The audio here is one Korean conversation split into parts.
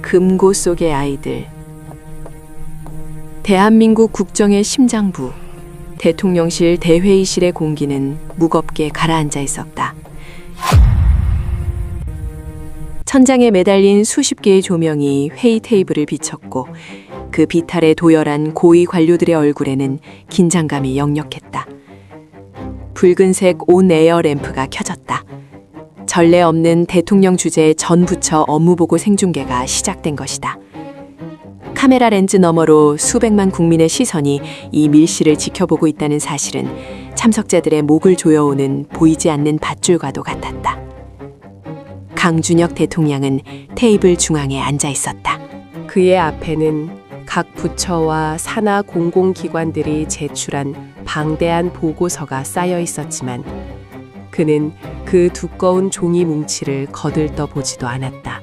금고 속의 아이들. 대한민국 국정의 심장부, 대통령실 대회의실의 공기는 무겁게 가라앉아 있었다. 천장에 매달린 수십 개의 조명이 회의 테이블을 비췄고 그 비탈에 도열한 고위 관료들의 얼굴에는 긴장감이 역력했다. 붉은색 온 에어 램프가 켜졌다. 전례 없는 대통령 주재의 전 부처 업무보고 생중계가 시작된 것이다. 카메라 렌즈 너머로 수백만 국민의 시선이 이 밀실을 지켜보고 있다는 사실은 참석자들의 목을 조여오는 보이지 않는 밧줄과도 같았다. 강준혁 대통령은 테이블 중앙에 앉아 있었다. 그의 앞에는 각 부처와 산하 공공기관들이 제출한 방대한 보고서가 쌓여 있었지만 그는 그 두꺼운 종이 뭉치를 거들떠 보지도 않았다.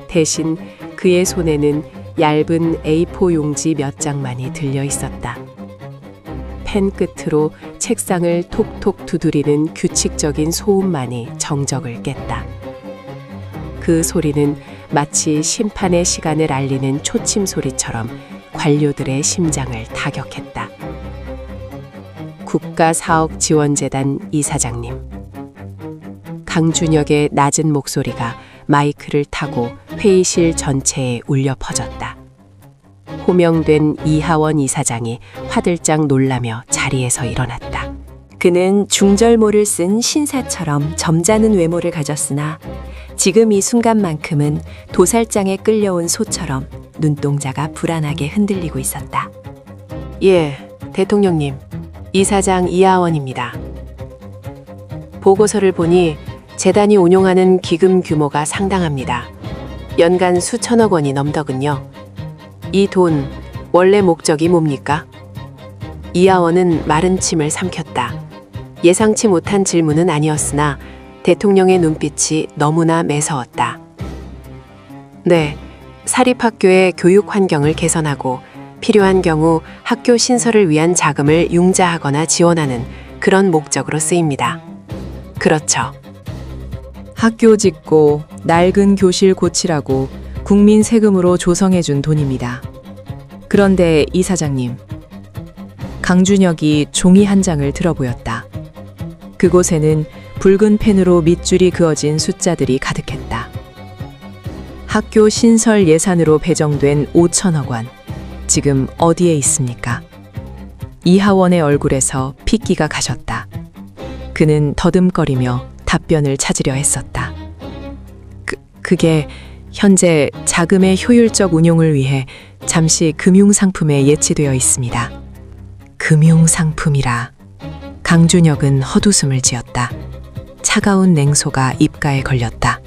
대신 그의 손에는 얇은 A4 용지 몇 장만이 들려 있었다. 펜 끝으로 책상을 톡톡 두드리는 규칙적인 소음만이 정적을 깼다. 그 소리는 마치 심판의 시간을 알리는 초침 소리처럼 관료들의 심장을 타격했다. 국가사업지원재단 이사장님. 강준혁의 낮은 목소리가 마이크를 타고 회의실 전체에 울려 퍼졌다. 호명된 이하원 이사장이 화들짝 놀라며 자리에서 일어났다. 그는 중절모를 쓴 신사처럼 점잖은 외모를 가졌으나 지금 이 순간만큼은 도살장에 끌려온 소처럼 눈동자가 불안하게 흔들리고 있었다. 예, 대통령님. 이사장 이하원입니다. 보고서를 보니 재단이 운용하는 기금 규모가 상당합니다. 연간 수천억 원이 넘더군요. 이 돈 원래 목적이 뭡니까? 이하원은 마른 침을 삼켰다. 예상치 못한 질문은 아니었으나 대통령의 눈빛이 너무나 매서웠다. 네, 사립학교의 교육 환경을 개선하고 필요한 경우 학교 신설을 위한 자금을 융자하거나 지원하는 그런 목적으로 쓰입니다. 그렇죠. 학교 짓고 낡은 교실 고치라고 국민 세금으로 조성해준 돈입니다. 그런데 이사장님, 강준혁이 종이 한 장을 들어보였다. 그곳에는 붉은 펜으로 밑줄이 그어진 숫자들이 가득했다. 학교 신설 예산으로 배정된 5천억 원. 지금 어디에 있습니까? 이하원의 얼굴에서 핏기가 가셨다. 그는 더듬거리며 답변을 찾으려 했었다. 그게 현재 자금의 효율적 운용을 위해 잠시 금융상품에 예치되어 있습니다. 금융상품이라. 강준혁은 헛웃음을 지었다. 차가운 냉소가 입가에 걸렸다.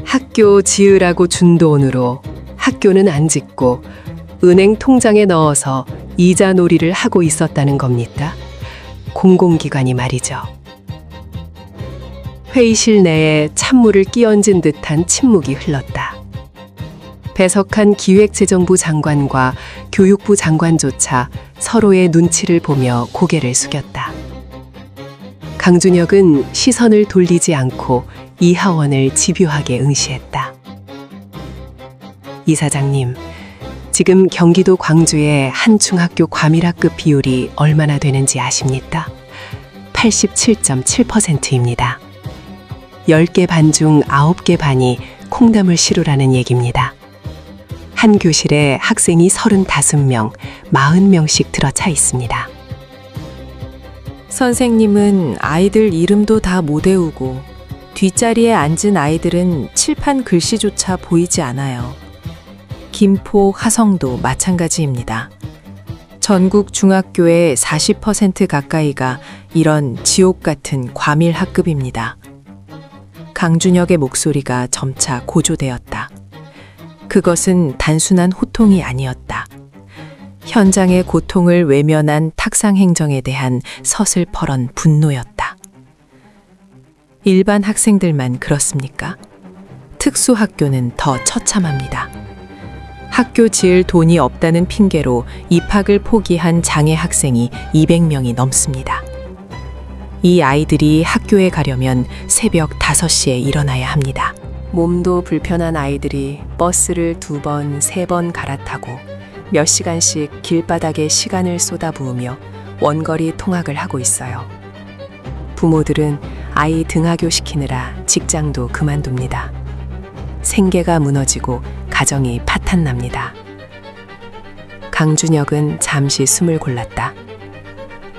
학교 지으라고 준 돈으로 학교는 안 짓고 은행 통장에 넣어서 이자 놀이를 하고 있었다는 겁니까? 공공기관이 말이죠. 회의실 내에 찬물을 끼얹은 듯한 침묵이 흘렀다. 배석한 기획재정부 장관과 교육부 장관조차 서로의 눈치를 보며 고개를 숙였다. 강준혁은 시선을 돌리지 않고 이하원을 집요하게 응시했다. 이사장님, 지금 경기도 광주의 한 중학교 과밀학급 비율이 얼마나 되는지 아십니까? 87.7%입니다. 10개 반 중 9개 반이 콩나물 시루라는 얘기입니다. 한 교실에 학생이 35명, 40명씩 들어차 있습니다. 선생님은 아이들 이름도 다 못 외우고 뒷자리에 앉은 아이들은 칠판 글씨조차 보이지 않아요. 김포, 화성도 마찬가지입니다. 전국 중학교의 40% 가까이가 이런 지옥 같은 과밀 학급입니다. 강준혁의 목소리가 점차 고조되었다. 그것은 단순한 호통이 아니었다. 현장의 고통을 외면한 탁상 행정에 대한 서슬퍼런 분노였다. 일반 학생들만 그렇습니까? 특수학교는 더 처참합니다. 학교 지을 돈이 없다는 핑계로 입학을 포기한 장애 학생이 200명이 넘습니다. 이 아이들이 학교에 가려면 새벽 5시에 일어나야 합니다. 몸도 불편한 아이들이 버스를 2번, 3번 갈아타고 몇 시간씩 길바닥에 시간을 쏟아부으며 원거리 통학을 하고 있어요. 부모들은 아이 등하교 시키느라 직장도 그만둡니다. 생계가 무너지고 가정이 파탄납니다. 강준혁은 잠시 숨을 골랐다.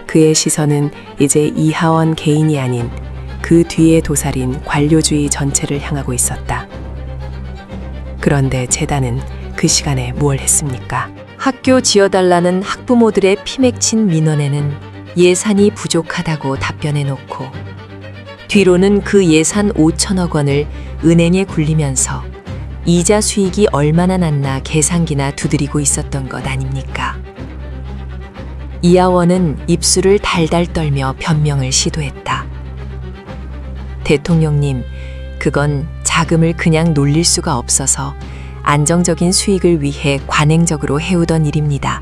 그의 시선은 이제 이하원 개인이 아닌 그 뒤에 도사린 관료주의 전체를 향하고 있었다. 그런데 재단은 그 시간에 무엇을 했습니까? 학교 지어달라는 학부모들의 피맥친 민원에는 예산이 부족하다고 답변해 놓고 뒤로는 그 예산 5천억 원을 은행에 굴리면서 이자 수익이 얼마나 났나 계산기나 두드리고 있었던 것 아닙니까? 이하원은 입술을 달달 떨며 변명을 시도했다. 대통령님, 그건 자금을 그냥 놀릴 수가 없어서 안정적인 수익을 위해 관행적으로 해오던 일입니다.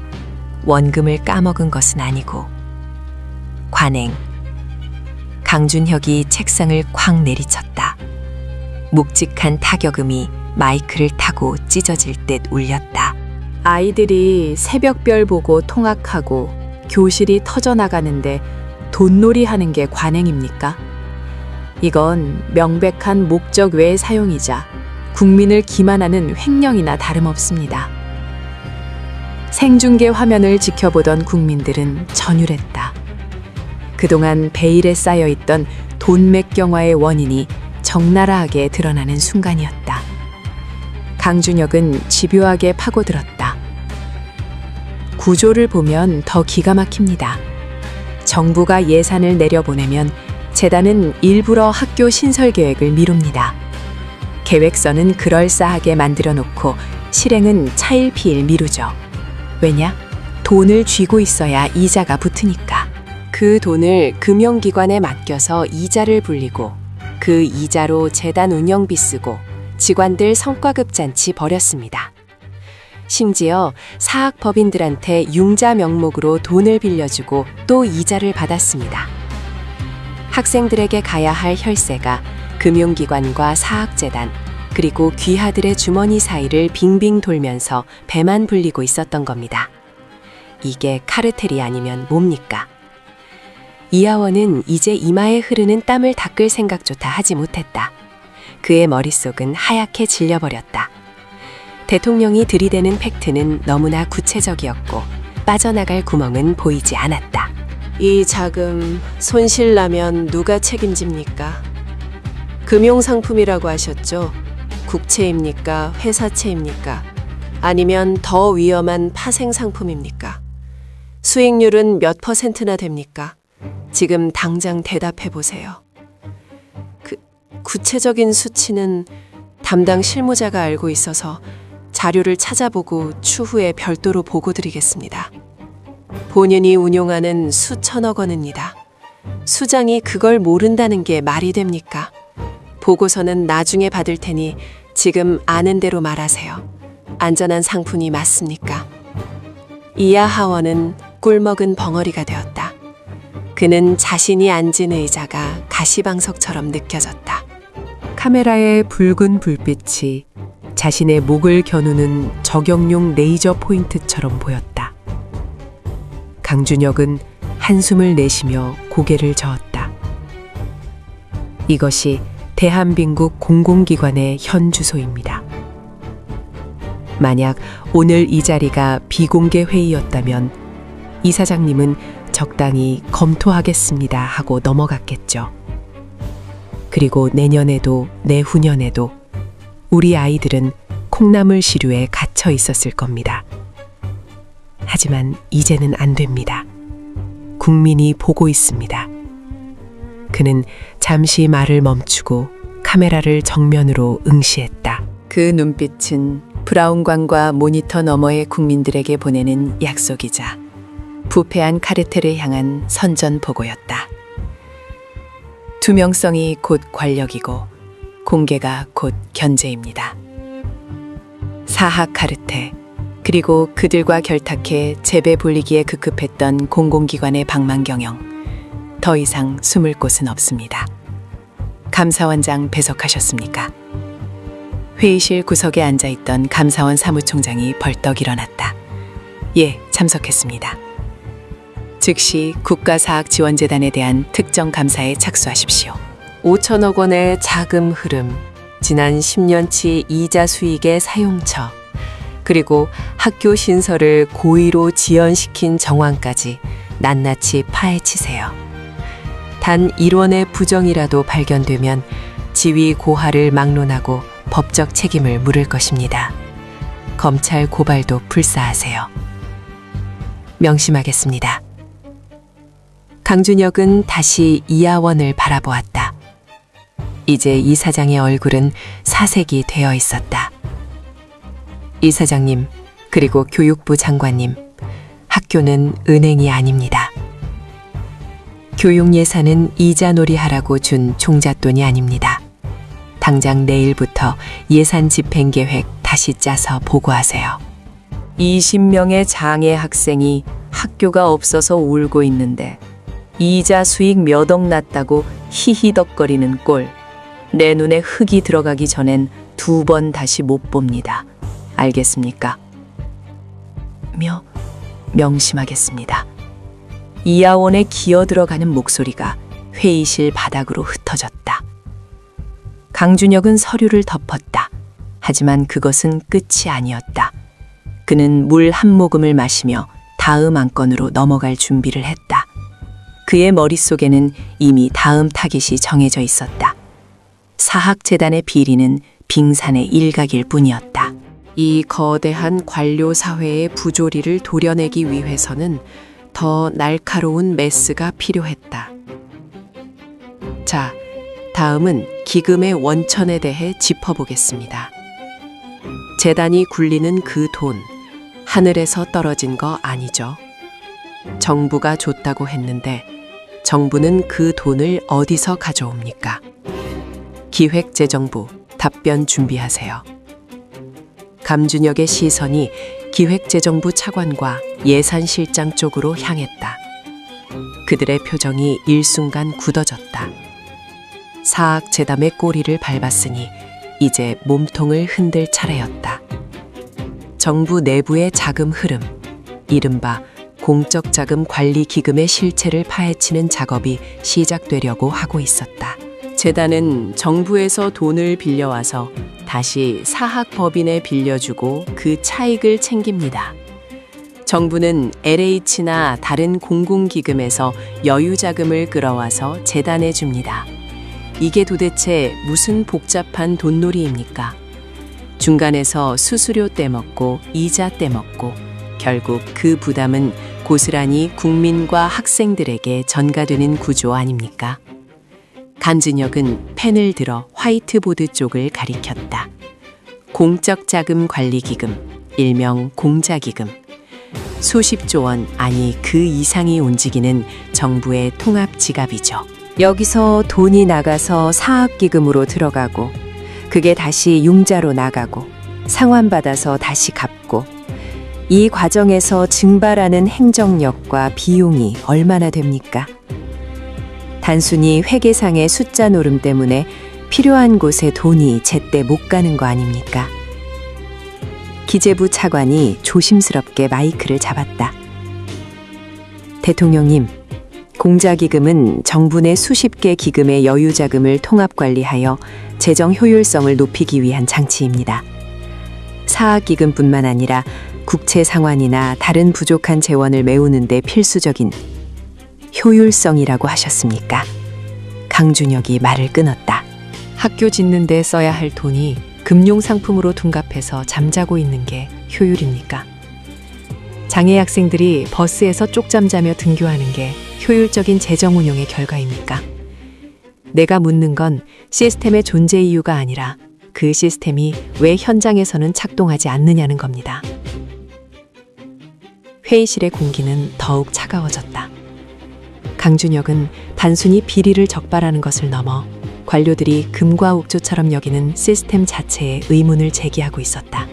원금을 까먹은 것은 아니고. 관행. 강준혁이 책상을 쾅 내리쳤다. 묵직한 타격음이 마이크를 타고 찢어질 듯 울렸다. 아이들이 새벽별 보고 통학하고 교실이 터져나가는데 돈놀이 하는 게 관행입니까? 이건 명백한 목적 외의 사용이자 국민을 기만하는 횡령이나 다름없습니다. 생중계 화면을 지켜보던 국민들은 전율했다. 그동안 베일에 쌓여있던 돈맥경화의 원인이 적나라하게 드러나는 순간이었다. 강준혁은 집요하게 파고들었다. 구조를 보면 더 기가 막힙니다. 정부가 예산을 내려보내면 재단은 일부러 학교 신설 계획을 미룹니다. 계획서는 그럴싸하게 만들어 놓고 실행은 차일피일 미루죠. 왜냐? 돈을 쥐고 있어야 이자가 붙으니까. 그 돈을 금융기관에 맡겨서 이자를 불리고 그 이자로 재단 운영비 쓰고 직원들 성과급 잔치 벌였습니다. 심지어 사학법인들한테 융자 명목으로 돈을 빌려주고 또 이자를 받았습니다. 학생들에게 가야 할 혈세가 금융기관과 사학재단 그리고 귀하들의 주머니 사이를 빙빙 돌면서 배만 불리고 있었던 겁니다. 이게 카르텔이 아니면 뭡니까? 이하원은 이제 이마에 흐르는 땀을 닦을 생각조차 하지 못했다. 그의 머릿속은 하얗게 질려버렸다. 대통령이 들이대는 팩트는 너무나 구체적이었고 빠져나갈 구멍은 보이지 않았다. 이 자금 손실 나면 누가 책임집니까? 금융상품이라고 하셨죠? 국채입니까? 회사채입니까? 아니면 더 위험한 파생상품입니까? 수익률은 몇 %나 됩니까? 지금 당장 대답해 보세요. 구체적인 수치는 담당 실무자가 알고 있어서 자료를 찾아보고 추후에 별도로 보고드리겠습니다. 본인이 운용하는 수천억 원입니다. 수장이 그걸 모른다는 게 말이 됩니까? 보고서는 나중에 받을 테니 지금 아는 대로 말하세요. 안전한 상품이 맞습니까? 이하하원은 꿀먹은 벙어리가 되었다. 그는 자신이 앉은 의자가 가시방석처럼 느껴졌다. 카메라의 붉은 불빛이 자신의 목을 겨누는 저격용 레이저 포인트처럼 보였다. 강준혁은 한숨을 내쉬며 고개를 저었다. 이것이 대한민국 공공기관의 현 주소입니다. 만약 오늘 이 자리가 비공개 회의였다면 이 사장님은 적당히 검토하겠습니다 하고 넘어갔겠죠. 그리고 내년에도 내후년에도 우리 아이들은 콩나물 시루에 갇혀 있었을 겁니다. 하지만 이제는 안 됩니다. 국민이 보고 있습니다. 그는 잠시 말을 멈추고 카메라를 정면으로 응시했다. 그 눈빛은 브라운관과 모니터 너머의 국민들에게 보내는 약속이자 부패한 카르텔을 향한 선전포고였다. 투명성이 곧 권력이고 공개가 곧 견제입니다. 사학 카르텔 그리고 그들과 결탁해 재배 불리기에 급급했던 공공기관의 방망경영. 더 이상 숨을 곳은 없습니다. 감사원장 배석하셨습니까? 회의실 구석에 앉아있던 감사원 사무총장이 벌떡 일어났다. 예, 참석했습니다. 즉시 국가사학지원재단에 대한 특정 감사에 착수하십시오. 5천억 원의 자금 흐름, 지난 10년치 이자 수익의 사용처, 그리고 학교 신설을 고의로 지연시킨 정황까지 낱낱이 파헤치세요. 단 1원의 부정이라도 발견되면 지위 고하를 막론하고 법적 책임을 물을 것입니다. 검찰 고발도 불사하세요. 명심하겠습니다. 강준혁은 다시 이하원을 바라보았다. 이제 이 사장의 얼굴은 사색이 되어 있었다. 이 사장님, 그리고 교육부 장관님, 학교는 은행이 아닙니다. 교육 예산은 이자놀이 하라고 준 종잣돈이 아닙니다. 당장 내일부터 예산 집행 계획 다시 짜서 보고하세요. 20명의 장애 학생이 학교가 없어서 울고 있는데 이자 수익 몇 억 났다고 히히덕거리는 꼴. 내 눈에 흙이 들어가기 전엔 2번 다시 못 봅니다. 알겠습니까? 명심하겠습니다. 이하원에 기어 들어가는 목소리가 회의실 바닥으로 흩어졌다. 강준혁은 서류를 덮었다. 하지만 그것은 끝이 아니었다. 그는 물 한 모금을 마시며 다음 안건으로 넘어갈 준비를 했다. 그의 머릿속에는 이미 다음 타깃이 정해져 있었다. 사학재단의 비리는 빙산의 일각일 뿐이었다. 이 거대한 관료 사회의 부조리를 도려내기 위해서는 더 날카로운 메스가 필요했다. 자, 다음은 기금의 원천에 대해 짚어보겠습니다. 재단이 굴리는 그 돈, 하늘에서 떨어진 거 아니죠. 정부가 줬다고 했는데 정부는 그 돈을 어디서 가져옵니까? 기획재정부, 답변 준비하세요. 감준혁의 시선이 기획재정부 차관과 예산실장 쪽으로 향했다. 그들의 표정이 일순간 굳어졌다. 사학재단의 꼬리를 밟았으니 이제 몸통을 흔들 차례였다. 정부 내부의 자금 흐름, 이른바 공적자금 관리 기금의 실체를 파헤치는 작업이 시작되려고 하고 있었다. 재단은 정부에서 돈을 빌려와서 다시 사학법인에 빌려주고 그 차익을 챙깁니다. 정부는 LH나 다른 공공기금에서 여유자금을 끌어와서 재단에 줍니다. 이게 도대체 무슨 복잡한 돈놀이입니까? 중간에서 수수료 떼먹고 이자 떼먹고 결국 그 부담은 고스란히 국민과 학생들에게 전가되는 구조 아닙니까? 강준혁은 펜을 들어 화이트보드 쪽을 가리켰다. 공적자금관리기금, 일명 공자기금. 수십조 원, 아니 그 이상이 움직이는 정부의 통합지갑이죠. 여기서 돈이 나가서 사학기금으로 들어가고 그게 다시 융자로 나가고 상환받아서 다시 갚고 이 과정에서 증발하는 행정력과 비용이 얼마나 됩니까? 단순히 회계상의 숫자 노름 때문에 필요한 곳에 돈이 제때 못 가는 거 아닙니까? 기재부 차관이 조심스럽게 마이크를 잡았다. 대통령님, 공자기금은 정부 내 수십 개 기금의 여유자금을 통합관리하여 재정 효율성을 높이기 위한 장치입니다. 사학기금뿐만 아니라 국채 상환이나 다른 부족한 재원을 메우는 데 필수적인 효율성이라고 하셨습니까? 강준혁이 말을 끊었다. 학교 짓는 데 써야 할 돈이 금융상품으로 둔갑해서 잠자고 있는 게 효율입니까? 장애 학생들이 버스에서 쪽잠 자며 등교하는 게 효율적인 재정 운용의 결과입니까? 내가 묻는 건 시스템의 존재 이유가 아니라 그 시스템이 왜 현장에서는 작동하지 않느냐는 겁니다. 회의실의 공기는 더욱 차가워졌다. 강준혁은 단순히 비리를 적발하는 것을 넘어 관료들이 금과 옥조처럼 여기는 시스템 자체에 의문을 제기하고 있었다.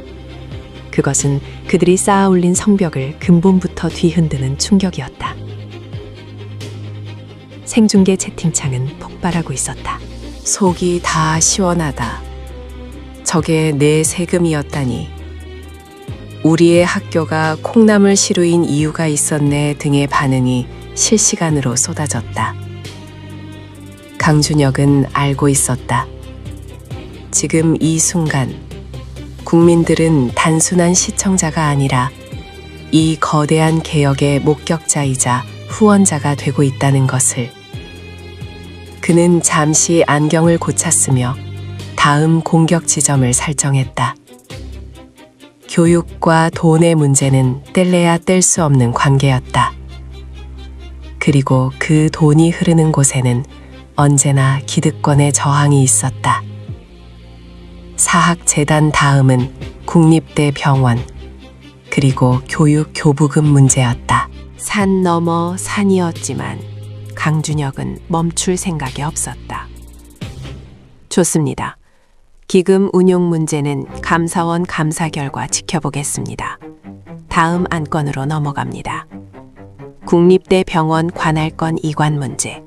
그것은 그들이 쌓아 올린 성벽을 근본부터 뒤흔드는 충격이었다. 생중계 채팅창은 폭발하고 있었다. 속이 다 시원하다. 저게 내 세금이었다니. 우리의 학교가 콩나물 시루인 이유가 있었네 등의 반응이 실시간으로 쏟아졌다. 강준혁은 알고 있었다. 지금 이 순간 국민들은 단순한 시청자가 아니라 이 거대한 개혁의 목격자이자 후원자가 되고 있다는 것을. 그는 잠시 안경을 고쳤으며 다음 공격 지점을 설정했다. 교육과 돈의 문제는 뗄래야 뗄 수 없는 관계였다. 그리고 그 돈이 흐르는 곳에는 언제나 기득권의 저항이 있었다. 사학재단 다음은 국립대 병원, 그리고 교육 교부금 문제였다. 산 너머 산이었지만 강준혁은 멈출 생각이 없었다. 좋습니다. 기금 운용 문제는 감사원 감사 결과 지켜보겠습니다. 다음 안건으로 넘어갑니다. 국립대 병원 관할권 이관 문제.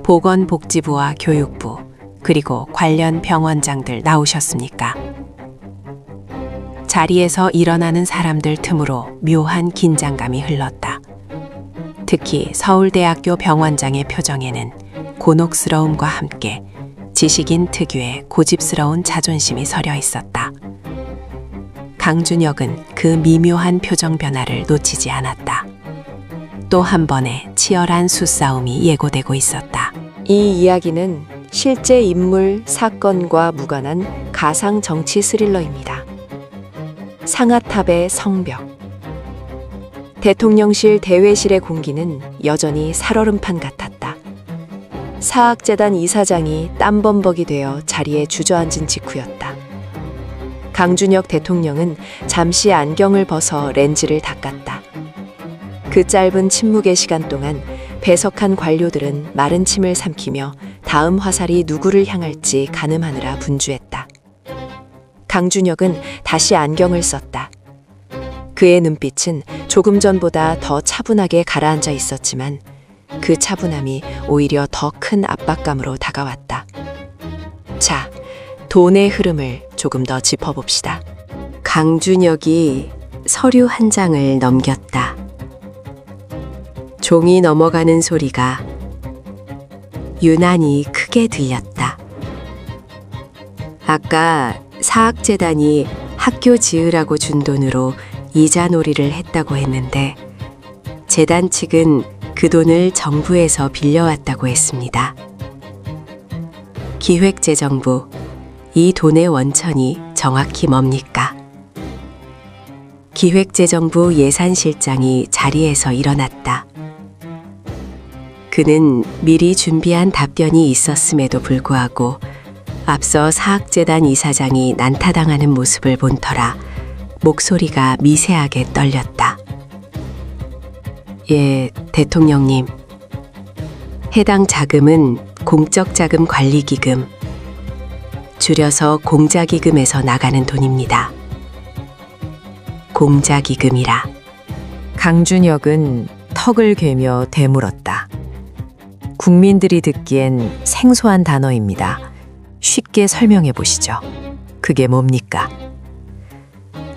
보건복지부와 교육부, 그리고 관련 병원장들 나오셨습니까? 자리에서 일어나는 사람들 틈으로 묘한 긴장감이 흘렀다. 특히 서울대학교 병원장의 표정에는 곤혹스러움과 함께 지식인 특유의 고집스러운 자존심이 서려 있었다. 강준혁은 그 미묘한 표정 변화를 놓치지 않았다. 또 한 번의 치열한 수싸움이 예고되고 있었다. 이 이야기는 실제 인물 사건과 무관한 가상 정치 스릴러입니다. 상아탑의 성벽. 대통령실 대회실의 공기는 여전히 살얼음판 같았다. 사학재단 이사장이 땀범벅이 되어 자리에 주저앉은 직후였다. 강준혁 대통령은 잠시 안경을 벗어 렌즈를 닦았다. 그 짧은 침묵의 시간 동안 배석한 관료들은 마른 침을 삼키며 다음 화살이 누구를 향할지 가늠하느라 분주했다. 강준혁은 다시 안경을 썼다. 그의 눈빛은 조금 전보다 더 차분하게 가라앉아 있었지만 그 차분함이 오히려 더 큰 압박감으로 다가왔다. 자, 돈의 흐름을 조금 더 짚어봅시다. 강준혁이 서류 한 장을 넘겼다. 종이 넘어가는 소리가 유난히 크게 들렸다. 아까 사학재단이 학교 지으라고 준 돈으로 이자놀이를 했다고 했는데 재단 측은 그 돈을 정부에서 빌려왔다고 했습니다. 기획재정부, 이 돈의 원천이 정확히 뭡니까? 기획재정부 예산실장이 자리에서 일어났다. 그는 미리 준비한 답변이 있었음에도 불구하고 앞서 사학재단 이사장이 난타당하는 모습을 본 터라 목소리가 미세하게 떨렸다. 예, 대통령님. 해당 자금은 공적자금관리기금, 줄여서 공자기금에서 나가는 돈입니다. 공자기금이라. 강준혁은 턱을 괴며 되물었다. 국민들이 듣기엔 생소한 단어입니다. 쉽게 설명해 보시죠. 그게 뭡니까?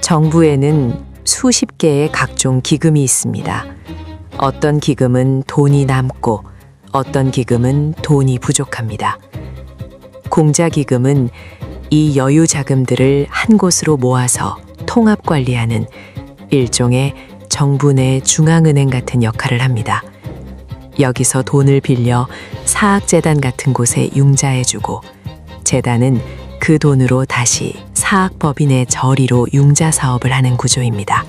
정부에는 수십 개의 각종 기금이 있습니다. 어떤 기금은 돈이 남고 어떤 기금은 돈이 부족합니다. 공자기금은 이 여유 자금들을 한 곳으로 모아서 통합 관리하는 일종의 정부 내 중앙은행 같은 역할을 합니다. 여기서 돈을 빌려 사학재단 같은 곳에 융자해주고 재단은 그 돈으로 다시 사학법인의 저리로 융자 사업을 하는 구조입니다.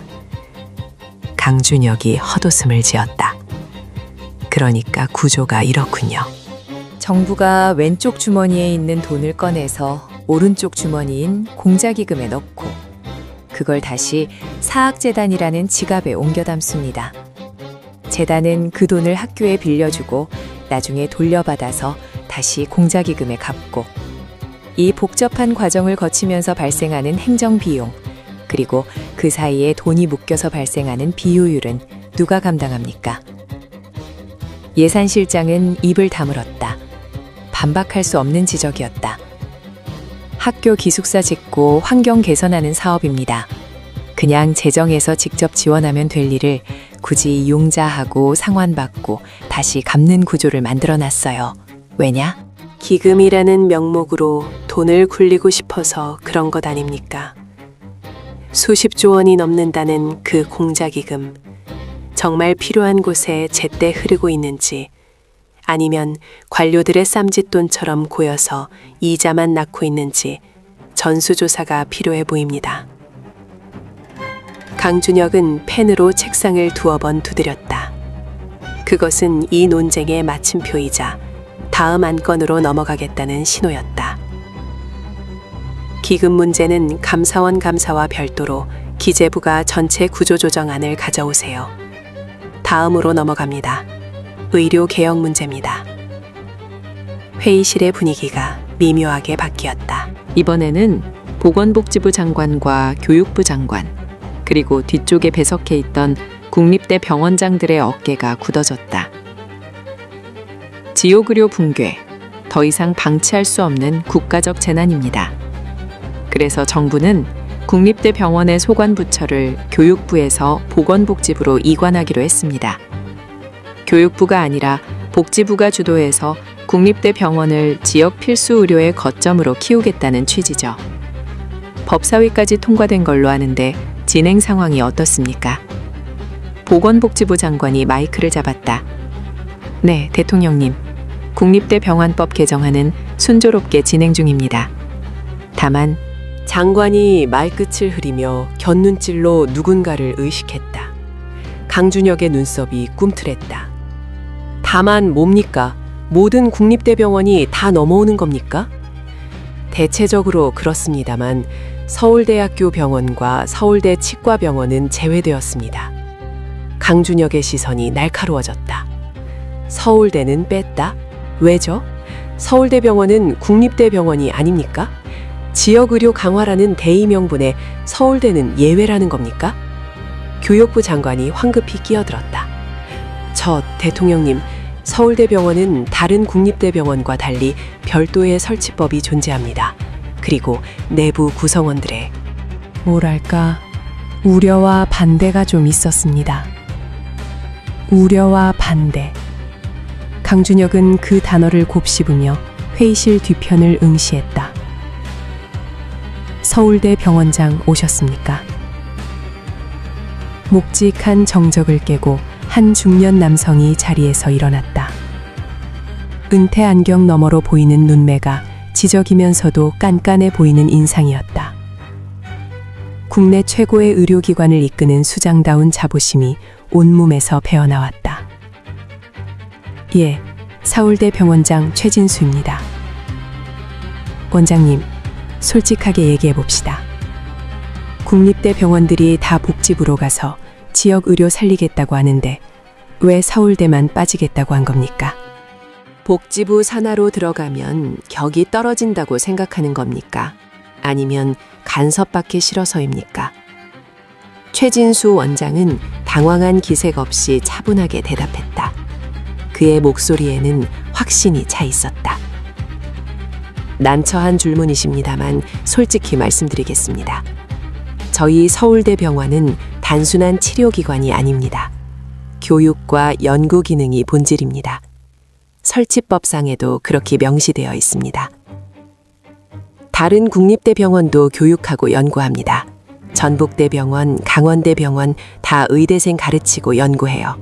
강준혁이 헛웃음을 지었다. 그러니까 구조가 이렇군요. 정부가 왼쪽 주머니에 있는 돈을 꺼내서 오른쪽 주머니인 공자기금에 넣고 그걸 다시 사학재단이라는 지갑에 옮겨 담습니다. 재단은 그 돈을 학교에 빌려주고 나중에 돌려받아서 다시 공자기금에 갚고 이 복잡한 과정을 거치면서 발생하는 행정비용 그리고 그 사이에 돈이 묶여서 발생하는 비효율은 누가 감당합니까? 예산실장은 입을 다물었다. 반박할 수 없는 지적이었다. 학교 기숙사 짓고 환경 개선하는 사업입니다. 그냥 재정에서 직접 지원하면 될 일을 굳이 융자하고 상환받고 다시 갚는 구조를 만들어 놨어요. 왜냐? 기금이라는 명목으로 돈을 굴리고 싶어서 그런 것 아닙니까? 수십조 원이 넘는다는 그 공자기금. 정말 필요한 곳에 제때 흐르고 있는지 아니면 관료들의 쌈짓돈처럼 고여서 이자만 낳고 있는지 전수조사가 필요해 보입니다. 강준혁은 펜으로 책상을 두어 번 두드렸다. 그것은 이 논쟁의 마침표이자 다음 안건으로 넘어가겠다는 신호였다. 기금 문제는 감사원 감사와 별도로 기재부가 전체 구조조정안을 가져오세요. 다음으로 넘어갑니다. 의료 개혁 문제입니다. 회의실의 분위기가 미묘하게 바뀌었다. 이번에는 보건복지부 장관과 교육부 장관, 그리고 뒤쪽에 배석해 있던 국립대 병원장들의 어깨가 굳어졌다. 지역의료 붕괴, 더 이상 방치할 수 없는 국가적 재난입니다. 그래서 정부는 국립대 병원의 소관부처를 교육부에서 보건복지부로 이관하기로 했습니다. 교육부가 아니라 복지부가 주도해서 국립대 병원을 지역 필수 의료의 거점으로 키우겠다는 취지죠. 법사위까지 통과된 걸로 아는데 진행 상황이 어떻습니까? 보건복지부 장관이 마이크를 잡았다. 네, 대통령님. 국립대 병원법 개정안은 순조롭게 진행 중입니다. 다만 장관이 말끝을 흐리며 곁눈질로 누군가를 의식했다. 강준혁의 눈썹이 꿈틀했다. 다만 뭡니까? 모든 국립대병원이 다 넘어오는 겁니까? 대체적으로 그렇습니다만 서울대학교 병원과 서울대 치과병원은 제외되었습니다. 강준혁의 시선이 날카로워졌다. 서울대는 뺐다? 왜죠? 서울대병원은 국립대병원이 아닙니까? 지역의료 강화라는 대의 명분에 서울대는 예외라는 겁니까? 교육부 장관이 황급히 끼어들었다. 저 대통령님, 서울대병원은 다른 국립대병원과 달리 별도의 설치법이 존재합니다. 그리고 내부 구성원들의 뭐랄까 우려와 반대가 좀 있었습니다. 우려와 반대. 강준혁은 그 단어를 곱씹으며 회의실 뒤편을 응시했다. 서울대 병원장 오셨습니까? 묵직한 정적을 깨고 한 중년 남성이 자리에서 일어났다. 은퇴 안경 너머로 보이는 눈매가 지적이면서도 깐깐해 보이는 인상이었다. 국내 최고의 의료기관을 이끄는 수장다운 자부심이 온몸에서 배어나왔다. 예, 서울대 병원장 최진수입니다. 원장님, 솔직하게 얘기해 봅시다. 국립대 병원들이 다 복지부로 가서 지역 의료 살리겠다고 하는데 왜 서울대만 빠지겠다고 한 겁니까? 복지부 산하로 들어가면 격이 떨어진다고 생각하는 겁니까? 아니면 간섭받기 싫어서입니까? 최진수 원장은 당황한 기색 없이 차분하게 대답했다. 그의 목소리에는 확신이 차 있었다. 난처한 질문이십니다만 솔직히 말씀드리겠습니다. 저희 서울대병원은 단순한 치료기관이 아닙니다. 교육과 연구 기능이 본질입니다. 설치법상에도 그렇게 명시되어 있습니다. 다른 국립대병원도 교육하고 연구합니다. 전북대병원, 강원대병원 다 의대생 가르치고 연구해요.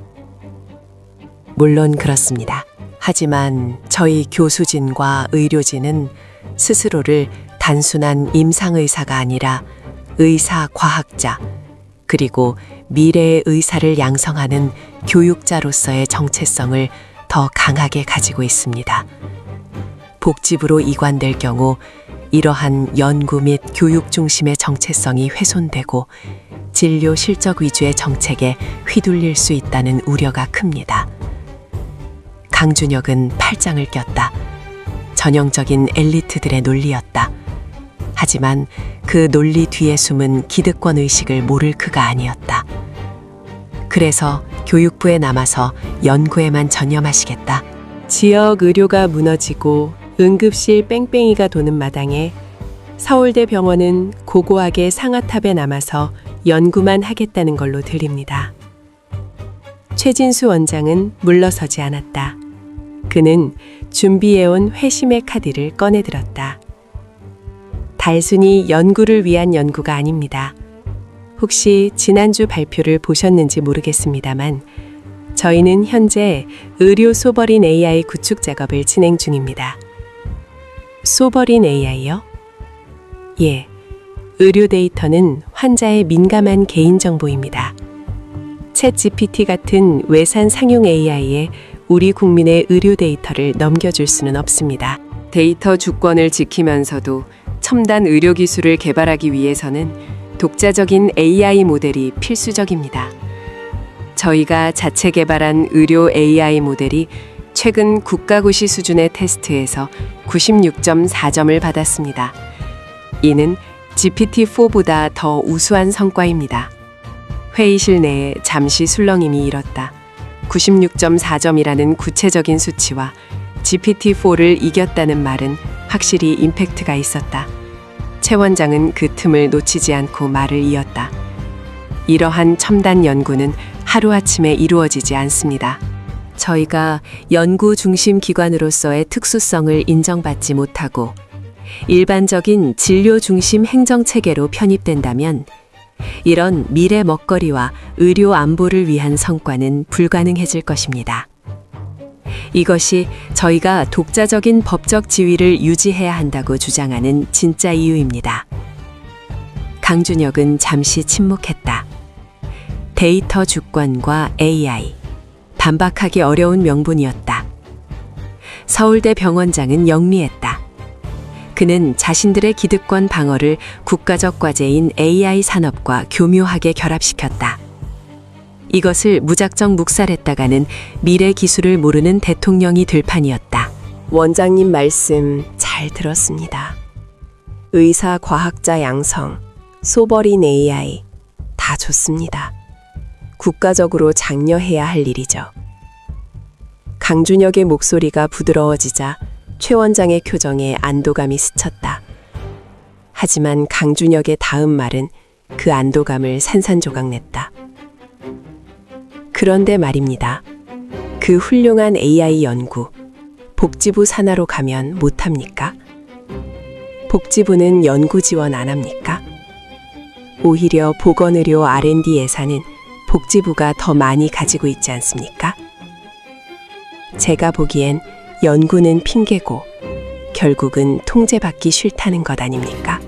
물론 그렇습니다. 하지만 저희 교수진과 의료진은 스스로를 단순한 임상의사가 아니라 의사과학자, 그리고 미래의 의사를 양성하는 교육자로서의 정체성을 더 강하게 가지고 있습니다. 복지부로 이관될 경우 이러한 연구 및 교육 중심의 정체성이 훼손되고 진료 실적 위주의 정책에 휘둘릴 수 있다는 우려가 큽니다. 강준혁은 팔짱을 꼈다. 전형적인 엘리트들의 논리였다. 하지만 그 논리 뒤에 숨은 기득권 의식을 모를 그가 아니었다. 그래서 교육부에 남아서 연구에만 전념하시겠다. 지역 의료가 무너지고 응급실 뺑뺑이가 도는 마당에 서울대 병원은 고고하게 상아탑에 남아서 연구만 하겠다는 걸로 들립니다. 최진수 원장은 물러서지 않았다. 그는 준비해온 회심의 카드를 꺼내들었다. 단순히 연구를 위한 연구가 아닙니다. 혹시 지난주 발표를 보셨는지 모르겠습니다만 저희는 현재 의료 소버린 AI 구축 작업을 진행 중입니다. 소버린 AI요? 예, 의료 데이터는 환자의 민감한 개인정보입니다. 챗 GPT 같은 외산 상용 AI에 우리 국민의 의료 데이터를 넘겨줄 수는 없습니다. 데이터 주권을 지키면서도 첨단 의료 기술을 개발하기 위해서는 독자적인 AI 모델이 필수적입니다. 저희가 자체 개발한 의료 AI 모델이 최근 국가고시 수준의 테스트에서 96.4점을 받았습니다. 이는 GPT-4보다 더 우수한 성과입니다. 회의실 내에 잠시 술렁임이 일었다. 96.4점이라는 구체적인 수치와 GPT-4를 이겼다는 말은 확실히 임팩트가 있었다. 최 원장은 그 틈을 놓치지 않고 말을 이었다. 이러한 첨단 연구는 하루아침에 이루어지지 않습니다. 저희가 연구 중심 기관으로서의 특수성을 인정받지 못하고 일반적인 진료 중심 행정 체계로 편입된다면 이런 미래 먹거리와 의료 안보를 위한 성과는 불가능해질 것입니다. 이것이 저희가 독자적인 법적 지위를 유지해야 한다고 주장하는 진짜 이유입니다. 강준혁은 잠시 침묵했다. 데이터 주권과 AI. 반박하기 어려운 명분이었다. 서울대 병원장은 영리했다. 그는 자신들의 기득권 방어를 국가적 과제인 AI 산업과 교묘하게 결합시켰다. 이것을 무작정 묵살했다가는 미래 기술을 모르는 대통령이 될 판이었다. 원장님 말씀 잘 들었습니다. 의사 과학자 양성, 소버린 AI 다 좋습니다. 국가적으로 장려해야 할 일이죠. 강준혁의 목소리가 부드러워지자 최 원장의 표정에 안도감이 스쳤다. 하지만 강준혁의 다음 말은 그 안도감을 산산조각냈다. 그런데 말입니다. 그 훌륭한 AI 연구, 복지부 산하로 가면 못합니까? 복지부는 연구 지원 안 합니까? 오히려 보건의료 R&D 예산은 복지부가 더 많이 가지고 있지 않습니까? 제가 보기엔 연구는 핑계고 결국은 통제받기 싫다는 것 아닙니까?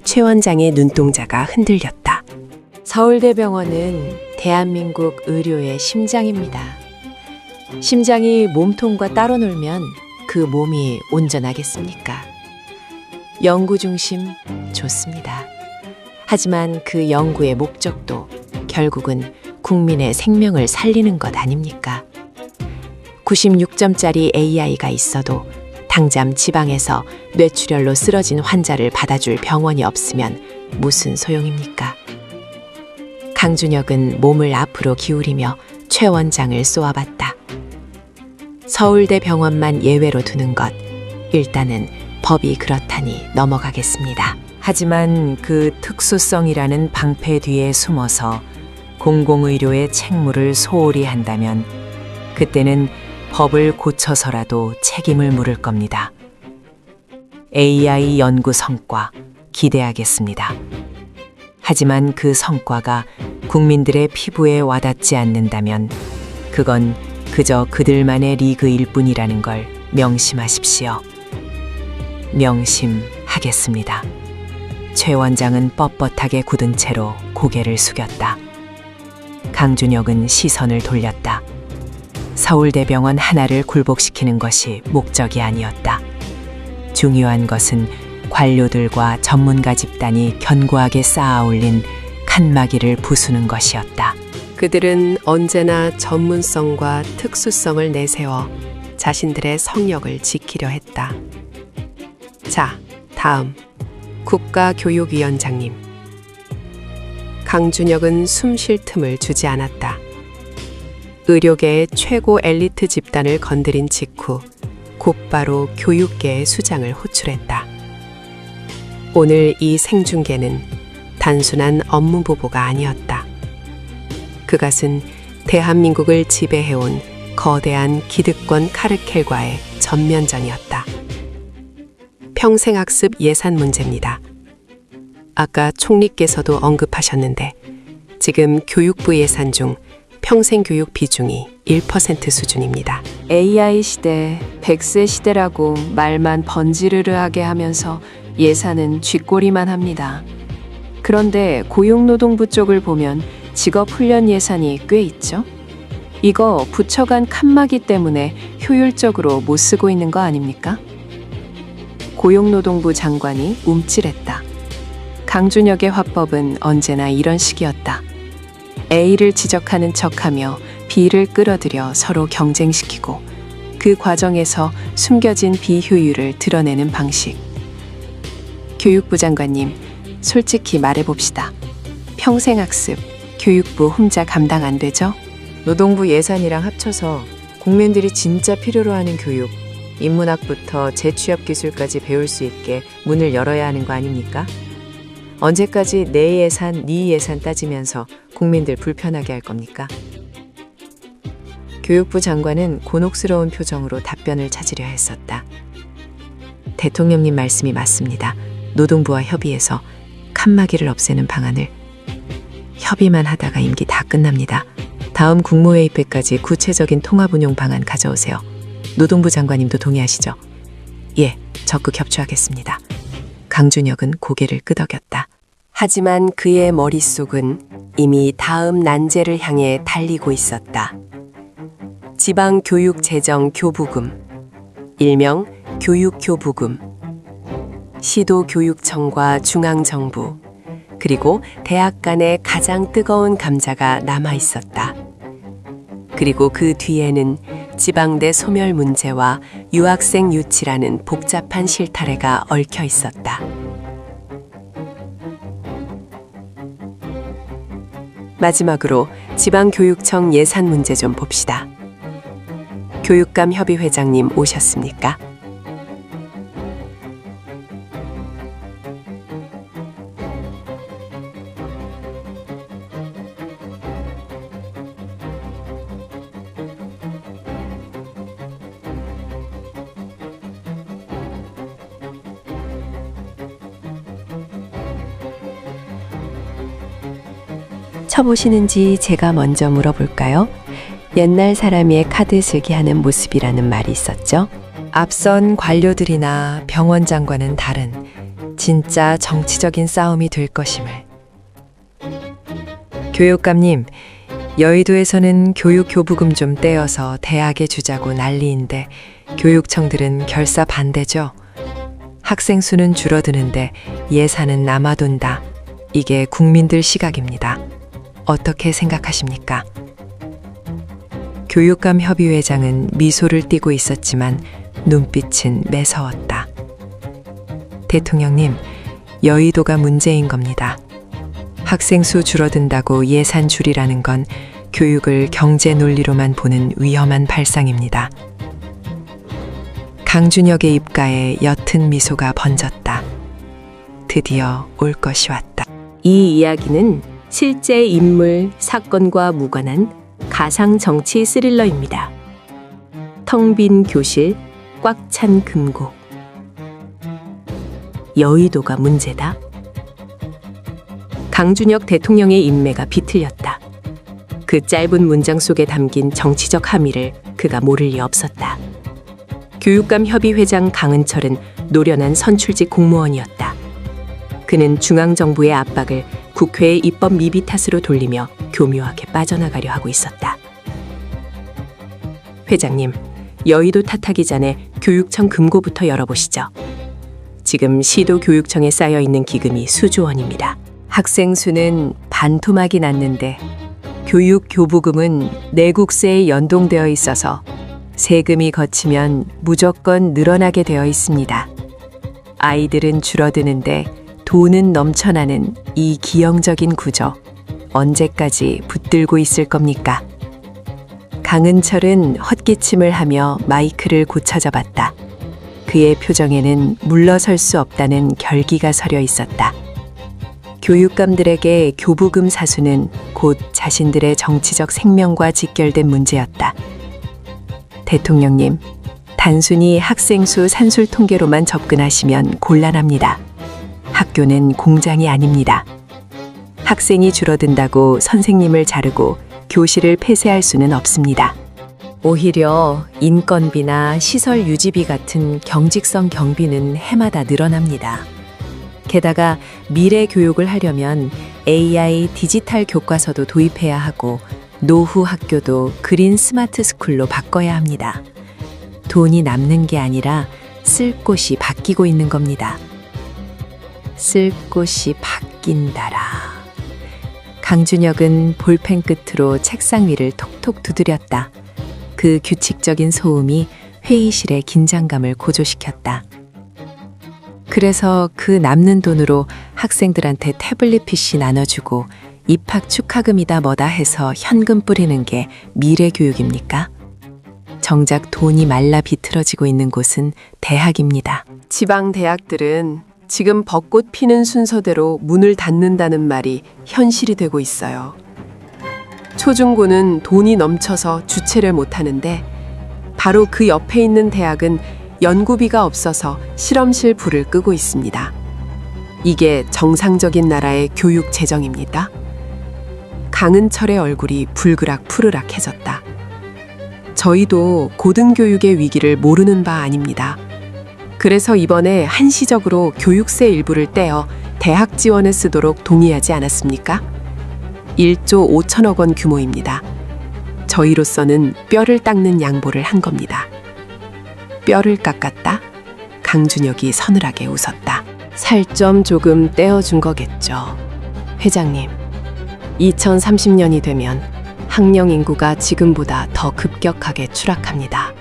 최 원장의 눈동자가 흔들렸다. 서울대병원은 대한민국 의료의 심장입니다. 심장이 몸통과 따로 놀면 그 몸이 온전하겠습니까? 연구 중심 좋습니다. 하지만 그 연구의 목적도 결국은 국민의 생명을 살리는 것 아닙니까? 96점짜리 AI가 있어도 당장 지방에서 뇌출혈로 쓰러진 환자를 받아줄 병원이 없으면 무슨 소용입니까? 강준혁은 몸을 앞으로 기울이며 최 원장을 쏘아봤다. 서울대 병원만 예외로 두는 것, 일단은 법이 그렇다니 넘어가겠습니다. 하지만 그 특수성이라는 방패 뒤에 숨어서 공공의료의 책무를 소홀히 한다면 그때는 법을 고쳐서라도 책임을 물을 겁니다. AI 연구 성과 기대하겠습니다. 하지만 그 성과가 국민들의 피부에 와닿지 않는다면 그건 그저 그들만의 리그일 뿐이라는 걸 명심하십시오. 명심하겠습니다. 최 원장은 뻣뻣하게 굳은 채로 고개를 숙였다. 강준혁은 시선을 돌렸다. 서울대병원 하나를 굴복시키는 것이 목적이 아니었다. 중요한 것은 관료들과 전문가 집단이 견고하게 쌓아올린 칸막이를 부수는 것이었다. 그들은 언제나 전문성과 특수성을 내세워 자신들의 성역을 지키려 했다. 자, 다음 국가교육위원장님. 강준혁은 숨 쉴 틈을 주지 않았다. 의료계의 최고 엘리트 집단을 건드린 직후 곧바로 교육계의 수장을 호출했다. 오늘 이 생중계는 단순한 업무 보고가 아니었다. 그것은 대한민국을 지배해온 거대한 기득권 카르텔과의 전면전이었다. 평생학습 예산 문제입니다. 아까 총리께서도 언급하셨는데 지금 교육부 예산 중 평생교육 비중이 1% 수준입니다. AI 시대, 100세 시대라고 말만 번지르르하게 하면서 예산은 쥐꼬리만 합니다. 그런데 고용노동부 쪽을 보면 직업훈련 예산이 꽤 있죠? 이거 부처 간 칸막이 때문에 효율적으로 못 쓰고 있는 거 아닙니까? 고용노동부 장관이 움찔했다. 강준혁의 화법은 언제나 이런 식이었다. A를 지적하는 척하며 B를 끌어들여 서로 경쟁시키고 그 과정에서 숨겨진 비효율을 드러내는 방식. 교육부 장관님, 솔직히 말해봅시다. 평생학습, 교육부 혼자 감당 안 되죠? 노동부 예산이랑 합쳐서 국민들이 진짜 필요로 하는 교육, 인문학부터 재취업 기술까지 배울 수 있게 문을 열어야 하는 거 아닙니까? 언제까지 내 예산, 네 예산 따지면서 국민들 불편하게 할 겁니까? 교육부 장관은 곤혹스러운 표정으로 답변을 찾으려 했었다. 대통령님 말씀이 맞습니다. 노동부와 협의해서 칸막이를 없애는 방안을. 협의만 하다가 임기 다 끝납니다. 다음 국무회의 때까지 구체적인 통합운용 방안 가져오세요. 노동부 장관님도 동의하시죠? 예, 적극 협조하겠습니다. 강준혁은 고개를 끄덕였다. 하지만 그의 머릿속은 이미 다음 난제를 향해 달리고 있었다. 지방교육재정교부금, 일명 교육교부금, 시도교육청과 중앙정부, 그리고 대학 간의 가장 뜨거운 감자가 남아 있었다. 그리고 그 뒤에는 지방대 소멸 문제와 유학생 유치라는 복잡한 실타래가 얽혀 있었다. 마지막으로 지방교육청 예산 문제 좀 봅시다. 교육감 협의회장님 오셨습니까? 쳐보시는지 제가 먼저 물어볼까요? 옛날 사람의 카드 슬기 하는 모습이라는 말이 있었죠. 앞선 관료들이나 병원 장관은 다른 진짜 정치적인 싸움이 될 것임을. 교육감님, 여의도에서는 교육교부금 좀 떼어서 대학에 주자고 난리인데 교육청들은 결사 반대죠. 학생 수는 줄어드는데 예산은 남아돈다. 이게 국민들 시각입니다. 어떻게 생각하십니까? 교육감 협의회장은 미소를 띠고 있었지만 눈빛은 매서웠다. 대통령님, 여의도가 문제인 겁니다. 학생 수 줄어든다고 예산 줄이라는 건 교육을 경제 논리로만 보는 위험한 발상입니다. 강준혁의 입가에 옅은 미소가 번졌다. 드디어 올 것이 왔다. 이 이야기는 실제 인물, 사건과 무관한 가상 정치 스릴러입니다. 텅 빈 교실, 꽉 찬 금고. 여의도가 문제다. 강준혁 대통령의 인매가 비틀렸다. 그 짧은 문장 속에 담긴 정치적 함의를 그가 모를 리 없었다. 교육감 협의회장 강은철은 노련한 선출직 공무원이었다. 그는 중앙정부의 압박을 국회의 입법 미비 탓으로 돌리며 교묘하게 빠져나가려 하고 있었다. 회장님, 여의도 탓하기 전에 교육청 금고부터 열어보시죠. 지금 시도교육청에 쌓여있는 기금이 수조 원입니다. 학생 수는 반토막이 났는데 교육교부금은 내국세에 연동되어 있어서 세금이 거치면 무조건 늘어나게 되어 있습니다. 아이들은 줄어드는데 돈은 넘쳐나는 이 기형적인 구조, 언제까지 붙들고 있을 겁니까? 강은철은 헛기침을 하며 마이크를 고쳐잡았다. 그의 표정에는 물러설 수 없다는 결기가 서려 있었다. 교육감들에게 교부금 사수는 곧 자신들의 정치적 생명과 직결된 문제였다. 대통령님, 단순히 학생 수 산술 통계로만 접근하시면 곤란합니다. 학교는 공장이 아닙니다. 학생이 줄어든다고 선생님을 자르고 교실을 폐쇄할 수는 없습니다. 오히려 인건비나 시설 유지비 같은 경직성 경비는 해마다 늘어납니다. 게다가 미래 교육을 하려면 AI 디지털 교과서도 도입해야 하고 노후 학교도 그린 스마트 스쿨로 바꿔야 합니다. 돈이 남는 게 아니라 쓸 곳이 바뀌고 있는 겁니다. 쓸 곳이 바뀐다라. 강준혁은 볼펜 끝으로 책상 위를 톡톡 두드렸다. 그 규칙적인 소음이 회의실의 긴장감을 고조시켰다. 그래서 그 남는 돈으로 학생들한테 태블릿 PC 나눠주고 입학 축하금이다 뭐다 해서 현금 뿌리는 게 미래 교육입니까? 정작 돈이 말라 비틀어지고 있는 곳은 대학입니다. 지방 대학들은 지금 벚꽃 피는 순서대로 문을 닫는다는 말이 현실이 되고 있어요. 초중고는 돈이 넘쳐서 주체를 못하는데 바로 그 옆에 있는 대학은 연구비가 없어서 실험실 불을 끄고 있습니다. 이게 정상적인 나라의 교육 재정입니다. 강은철의 얼굴이 불그락-푸르락해졌다. 저희도 고등교육의 위기를 모르는 바 아닙니다. 그래서 이번에 한시적으로 교육세 일부를 떼어 대학 지원에 쓰도록 동의하지 않았습니까? 1조 5천억 원 규모입니다. 저희로서는 뼈를 닦는 양보를 한 겁니다. 뼈를 깎았다? 강준혁이 서늘하게 웃었다. 살점 조금 떼어준 거겠죠. 회장님, 2030년이 되면 학령 인구가 지금보다 더 급격하게 추락합니다.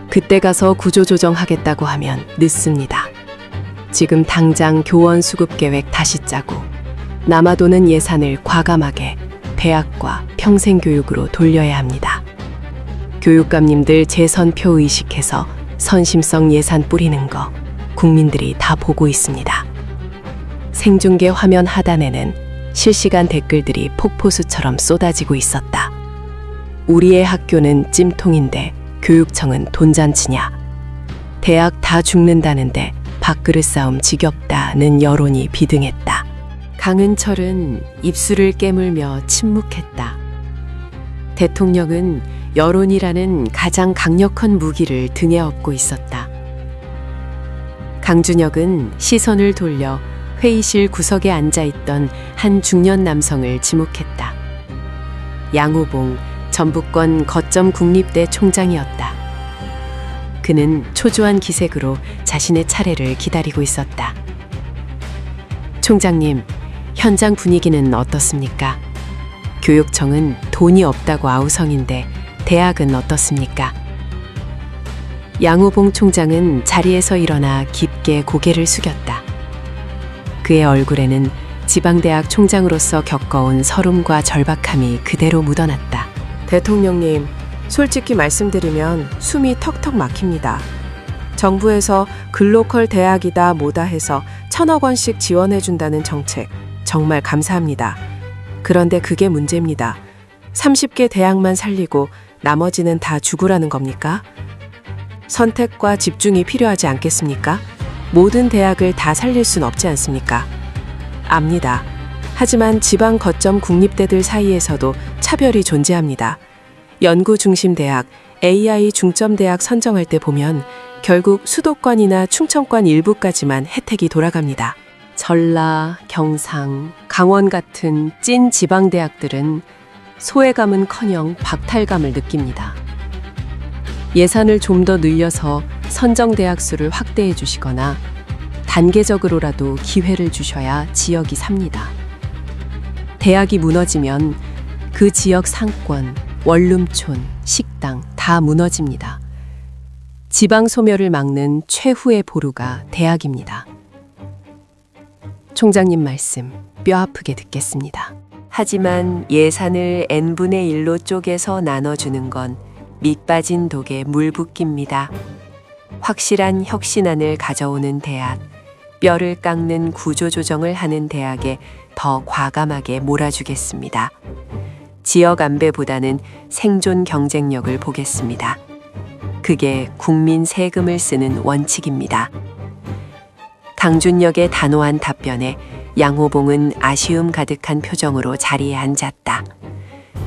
그때 가서 구조조정하겠다고 하면 늦습니다. 지금 당장 교원 수급 계획 다시 짜고 남아도는 예산을 과감하게 대학과 평생교육으로 돌려야 합니다. 교육감님들 재선표 의식해서 선심성 예산 뿌리는 거 국민들이 다 보고 있습니다. 생중계 화면 하단에는 실시간 댓글들이 폭포수처럼 쏟아지고 있었다. 우리의 학교는 찜통인데 교육청은 돈잔치냐. 대학 다 죽는다는데 밥그릇 싸움 지겹다는 여론이 비등했다. 강은철은 입술을 깨물며 침묵했다. 대통령은 여론이라는 가장 강력한 무기를 등에 업고 있었다. 강준혁은 시선을 돌려 회의실 구석에 앉아있던 한 중년 남성을 지목했다. 양호봉 전북권 거점 국립대 총장이었다. 그는 초조한 기색으로 자신의 차례를 기다리고 있었다. 총장님, 현장 분위기는 어떻습니까? 교육청은 돈이 없다고 아우성인데 대학은 어떻습니까? 양호봉 총장은 자리에서 일어나 깊게 고개를 숙였다. 그의 얼굴에는 지방대학 총장으로서 겪어온 서름과 절박함이 그대로 묻어났다. 대통령님, 솔직히 말씀드리면 숨이 턱턱 막힙니다. 정부에서 글로컬 대학이다 뭐다 해서 1,000억 원씩 지원해준다는 정책 정말 감사합니다. 그런데 그게 문제입니다. 30개 대학만 살리고 나머지는 다 죽으라는 겁니까? 선택과 집중이 필요하지 않겠습니까? 모든 대학을 다 살릴 순 없지 않습니까? 압니다. 하지만 지방 거점 국립대들 사이에서도 차별이 존재합니다. 연구 중심 대학, AI 중점 대학 선정할 때 보면 결국 수도권이나 충청권 일부까지만 혜택이 돌아갑니다. 전라, 경상, 강원 같은 찐 지방 대학들은 소외감은커녕 박탈감을 느낍니다. 예산을 좀 더 늘려서 선정 대학 수를 확대해 주시거나 단계적으로라도 기회를 주셔야 지역이 삽니다. 대학이 무너지면 그 지역 상권, 원룸촌, 식당 다 무너집니다. 지방 소멸을 막는 최후의 보루가 대학입니다. 총장님 말씀 뼈아프게 듣겠습니다. 하지만 예산을 n분의 1로 쪼개서 나눠주는 건 밑 빠진 독에 물 붓기입니다. 확실한 혁신안을 가져오는 대학, 뼈를 깎는 구조조정을 하는 대학에 더 과감하게 몰아주겠습니다. 지역 안배보다는 생존 경쟁력을 보겠습니다. 그게 국민 세금을 쓰는 원칙입니다. 강준혁의 단호한 답변에 양호봉은 아쉬움 가득한 표정으로 자리에 앉았다.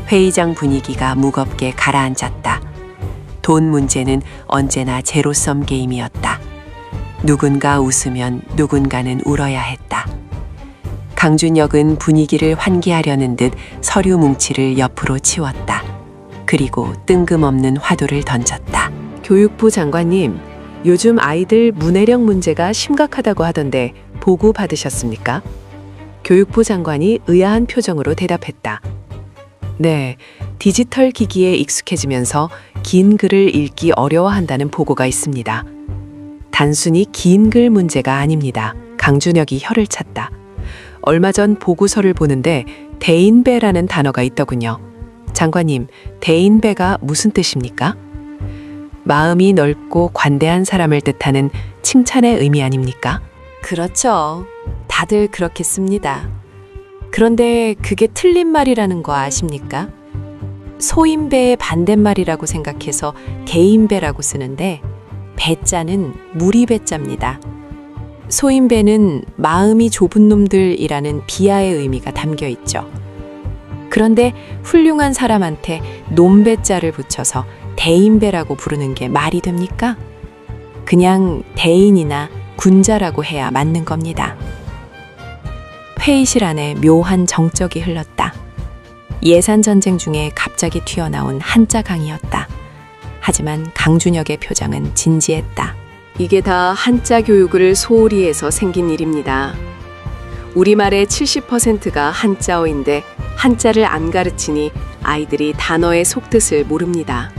회의장 분위기가 무겁게 가라앉았다. 돈 문제는 언제나 제로섬 게임이었다. 누군가 웃으면 누군가는 울어야 했다. 강준혁은 분위기를 환기하려는 듯 서류 뭉치를 옆으로 치웠다. 그리고 뜬금없는 화두를 던졌다. 교육부 장관님, 요즘 아이들 문해력 문제가 심각하다고 하던데 보고 받으셨습니까? 교육부 장관이 의아한 표정으로 대답했다. 네, 디지털 기기에 익숙해지면서 긴 글을 읽기 어려워한다는 보고가 있습니다. 단순히 긴 글 문제가 아닙니다. 강준혁이 혀를 찼다. 얼마 전 보고서를 보는데 대인배라는 단어가 있더군요. 장관님, 대인배가 무슨 뜻입니까? 마음이 넓고 관대한 사람을 뜻하는 칭찬의 의미 아닙니까? 그렇죠. 다들 그렇게 씁니다. 그런데 그게 틀린 말이라는 거 아십니까? 소인배의 반대말이라고 생각해서 대인배라고 쓰는데 배자는 무리배자입니다. 소인배는 마음이 좁은 놈들이라는 비하의 의미가 담겨 있죠. 그런데 훌륭한 사람한테 놈배자를 붙여서 대인배라고 부르는 게 말이 됩니까? 그냥 대인이나 군자라고 해야 맞는 겁니다. 회의실 안에 묘한 정적이 흘렀다. 예산 전쟁 중에 갑자기 튀어나온 한자 강의였다. 하지만 강준혁의 표정은 진지했다. 이게 다 한자 교육을 소홀히 해서 생긴 일입니다. 우리말의 70%가 한자어인데 한자를 안 가르치니 아이들이 단어의 속뜻을 모릅니다.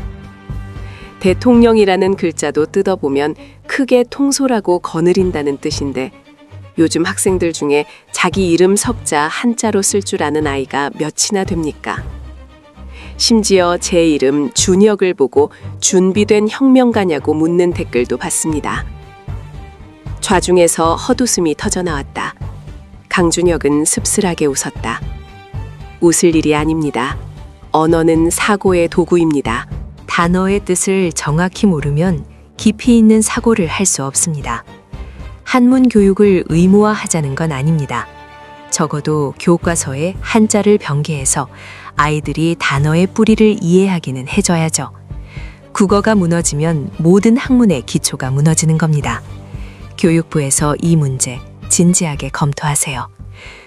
대통령이라는 글자도 뜯어보면 크게 통솔하고 거느린다는 뜻인데 요즘 학생들 중에 자기 이름 석자 한자로 쓸 줄 아는 아이가 몇이나 됩니까? 심지어 제 이름 준혁을 보고 준비된 혁명가냐고 묻는 댓글도 봤습니다. 좌중에서 헛웃음이 터져나왔다. 강준혁은 씁쓸하게 웃었다. 웃을 일이 아닙니다. 언어는 사고의 도구입니다. 단어의 뜻을 정확히 모르면 깊이 있는 사고를 할 수 없습니다. 한문 교육을 의무화하자는 건 아닙니다. 적어도 교과서에 한자를 병개해서 아이들이 단어의 뿌리를 이해하기는 해줘야죠. 국어가 무너지면 모든 학문의 기초가 무너지는 겁니다. 교육부에서 이 문제 진지하게 검토하세요.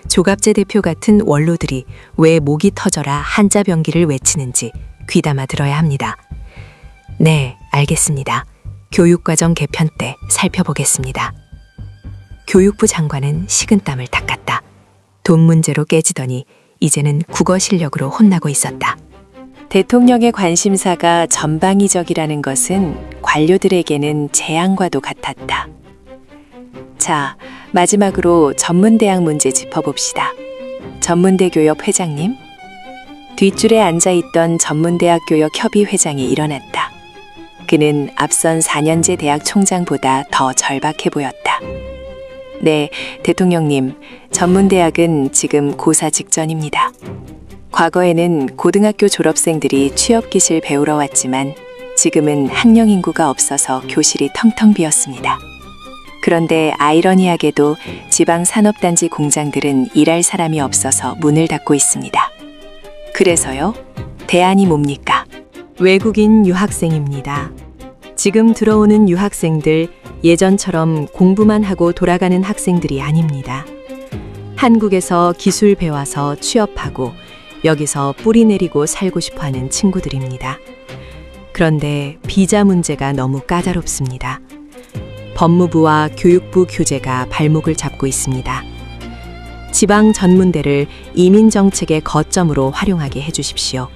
조갑재 대표 같은 원로들이 왜 목이 터져라 한자 병기를 외치는지 귀담아 들어야 합니다. 네, 알겠습니다. 교육과정 개편 때 살펴보겠습니다. 교육부 장관은 식은땀을 닦았다. 돈 문제로 깨지더니 이제는 국어 실력으로 혼나고 있었다. 대통령의 관심사가 전방위적이라는 것은 관료들에게는 재앙과도 같았다. 자, 마지막으로 전문대학 문제 짚어봅시다. 전문대 교협 회장님? 뒷줄에 앉아있던 전문대학 교역 협의 회장이 일어났다. 그는 앞선 4년제 대학 총장보다 더 절박해 보였다. 네, 대통령님, 전문대학은 지금 고사 직전입니다. 과거에는 고등학교 졸업생들이 취업기실 배우러 왔지만 지금은 학령 인구가 없어서 교실이 텅텅 비었습니다. 그런데 아이러니하게도 지방 산업단지 공장들은 일할 사람이 없어서 문을 닫고 있습니다. 그래서요? 대안이 뭡니까? 외국인 유학생입니다. 지금 들어오는 유학생들 예전처럼 공부만 하고 돌아가는 학생들이 아닙니다. 한국에서 기술 배워서 취업하고 여기서 뿌리 내리고 살고 싶어 하는 친구들입니다. 그런데 비자 문제가 너무 까다롭습니다. 법무부와 교육부 교재가 발목을 잡고 있습니다. 지방 전문대를 이민정책의 거점으로 활용하게 해주십시오.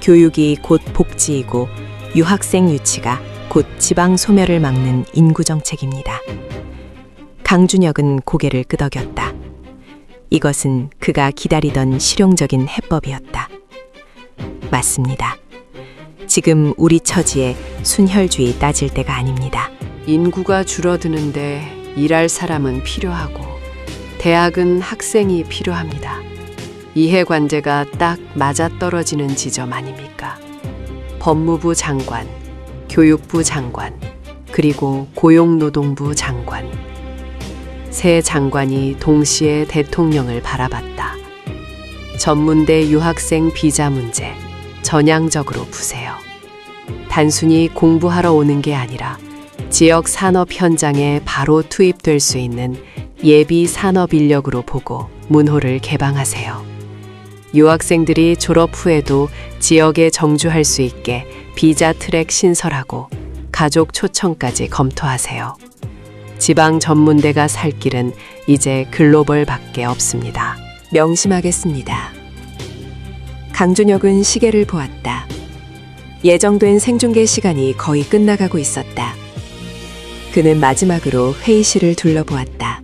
교육이 곧 복지이고 유학생 유치가 곧 지방 소멸을 막는 인구정책입니다. 강준혁은 고개를 끄덕였다. 이것은 그가 기다리던 실용적인 해법이었다. 맞습니다. 지금 우리 처지에 순혈주의 따질 때가 아닙니다. 인구가 줄어드는데 일할 사람은 필요하고 대학은 학생이 필요합니다. 이해관계가 딱 맞아떨어지는 지점 아닙니까? 법무부 장관, 교육부 장관, 그리고 고용노동부 장관. 세 장관이 동시에 대통령을 바라봤다. 전문대 유학생 비자 문제 전향적으로 푸세요. 단순히 공부하러 오는 게 아니라 지역 산업 현장에 바로 투입될 수 있는 예비 산업 인력으로 보고 문호를 개방하세요. 유학생들이 졸업 후에도 지역에 정주할 수 있게 비자 트랙 신설하고 가족 초청까지 검토하세요. 지방 전문대가 살 길은 이제 글로벌밖에 없습니다. 명심하겠습니다. 강준혁은 시계를 보았다. 예정된 생중계 시간이 거의 끝나가고 있었다. 그는 마지막으로 회의실을 둘러보았다.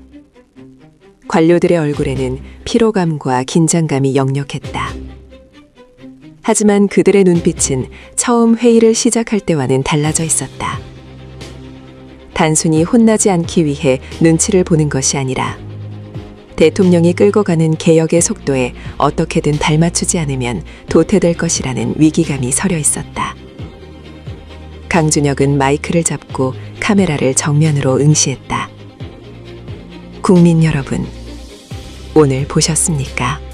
관료들의 얼굴에는 피로감과 긴장감이 역력했다. 하지만 그들의 눈빛은 처음 회의를 시작할 때와는 달라져 있었다. 단순히 혼나지 않기 위해 눈치를 보는 것이 아니라 대통령이 끌고 가는 개혁의 속도에 어떻게든 발맞추지 않으면 도태될 것이라는 위기감이 서려 있었다. 강준혁은 마이크를 잡고 카메라를 정면으로 응시했다. 국민 여러분, 오늘 보셨습니까?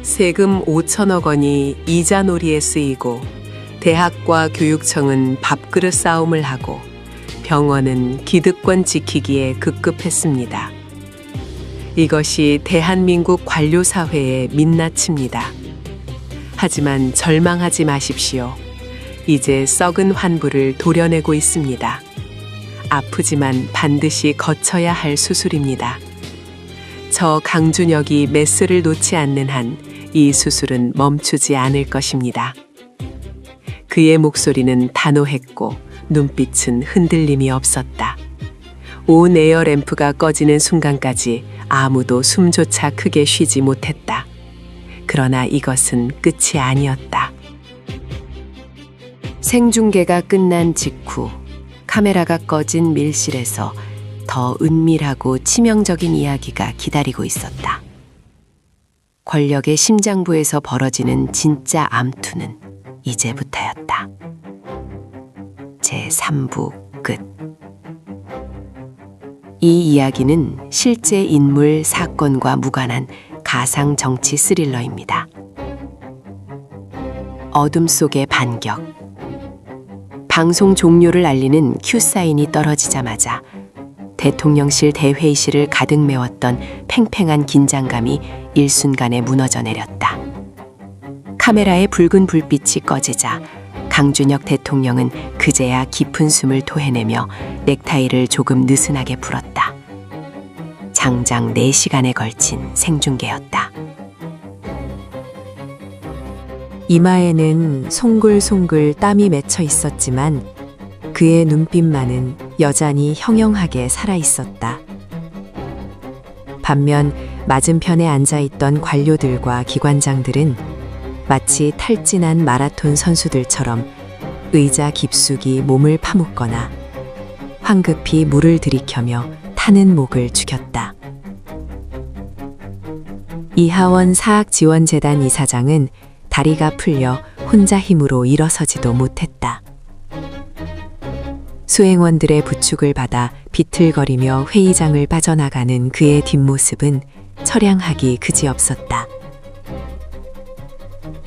세금 5천억 원이 이자놀이에 쓰이고 대학과 교육청은 밥그릇 싸움을 하고 병원은 기득권 지키기에 급급했습니다. 이것이 대한민국 관료사회의 민낯입니다. 하지만 절망하지 마십시오. 이제 썩은 환부를 도려내고 있습니다. 아프지만 반드시 거쳐야 할 수술입니다. 저 강준혁이 메스를 놓지 않는 한 이 수술은 멈추지 않을 것입니다. 그의 목소리는 단호했고 눈빛은 흔들림이 없었다. 온 에어램프가 꺼지는 순간까지 아무도 숨조차 크게 쉬지 못했다. 그러나 이것은 끝이 아니었다. 생중계가 끝난 직후 카메라가 꺼진 밀실에서 더 은밀하고 치명적인 이야기가 기다리고 있었다. 권력의 심장부에서 벌어지는 진짜 암투는 이제부터였다. 제3부 끝. 이 이야기는 실제 인물 사건과 무관한 가상 정치 스릴러입니다. 어둠 속의 반격. 방송 종료를 알리는 큐사인이 떨어지자마자 대통령실 대회의실을 가득 메웠던 팽팽한 긴장감이 일순간에 무너져 내렸다. 카메라의 붉은 불빛이 꺼지자 강준혁 대통령은 그제야 깊은 숨을 토해내며 넥타이를 조금 느슨하게 풀었다. 장장 4시간에 걸친 생중계였다. 이마에는 송글송글 땀이 맺혀 있었지만 그의 눈빛만은 여전히 형형하게 살아있었다. 반면 맞은편에 앉아있던 관료들과 기관장들은 마치 탈진한 마라톤 선수들처럼 의자 깊숙이 몸을 파묻거나 황급히 물을 들이켜며 타는 목을 죽였다. 이하원 사학지원재단 이사장은 다리가 풀려 혼자 힘으로 일어서지도 못했다. 수행원들의 부축을 받아 비틀거리며 회의장을 빠져나가는 그의 뒷모습은 처량하기 그지없었다.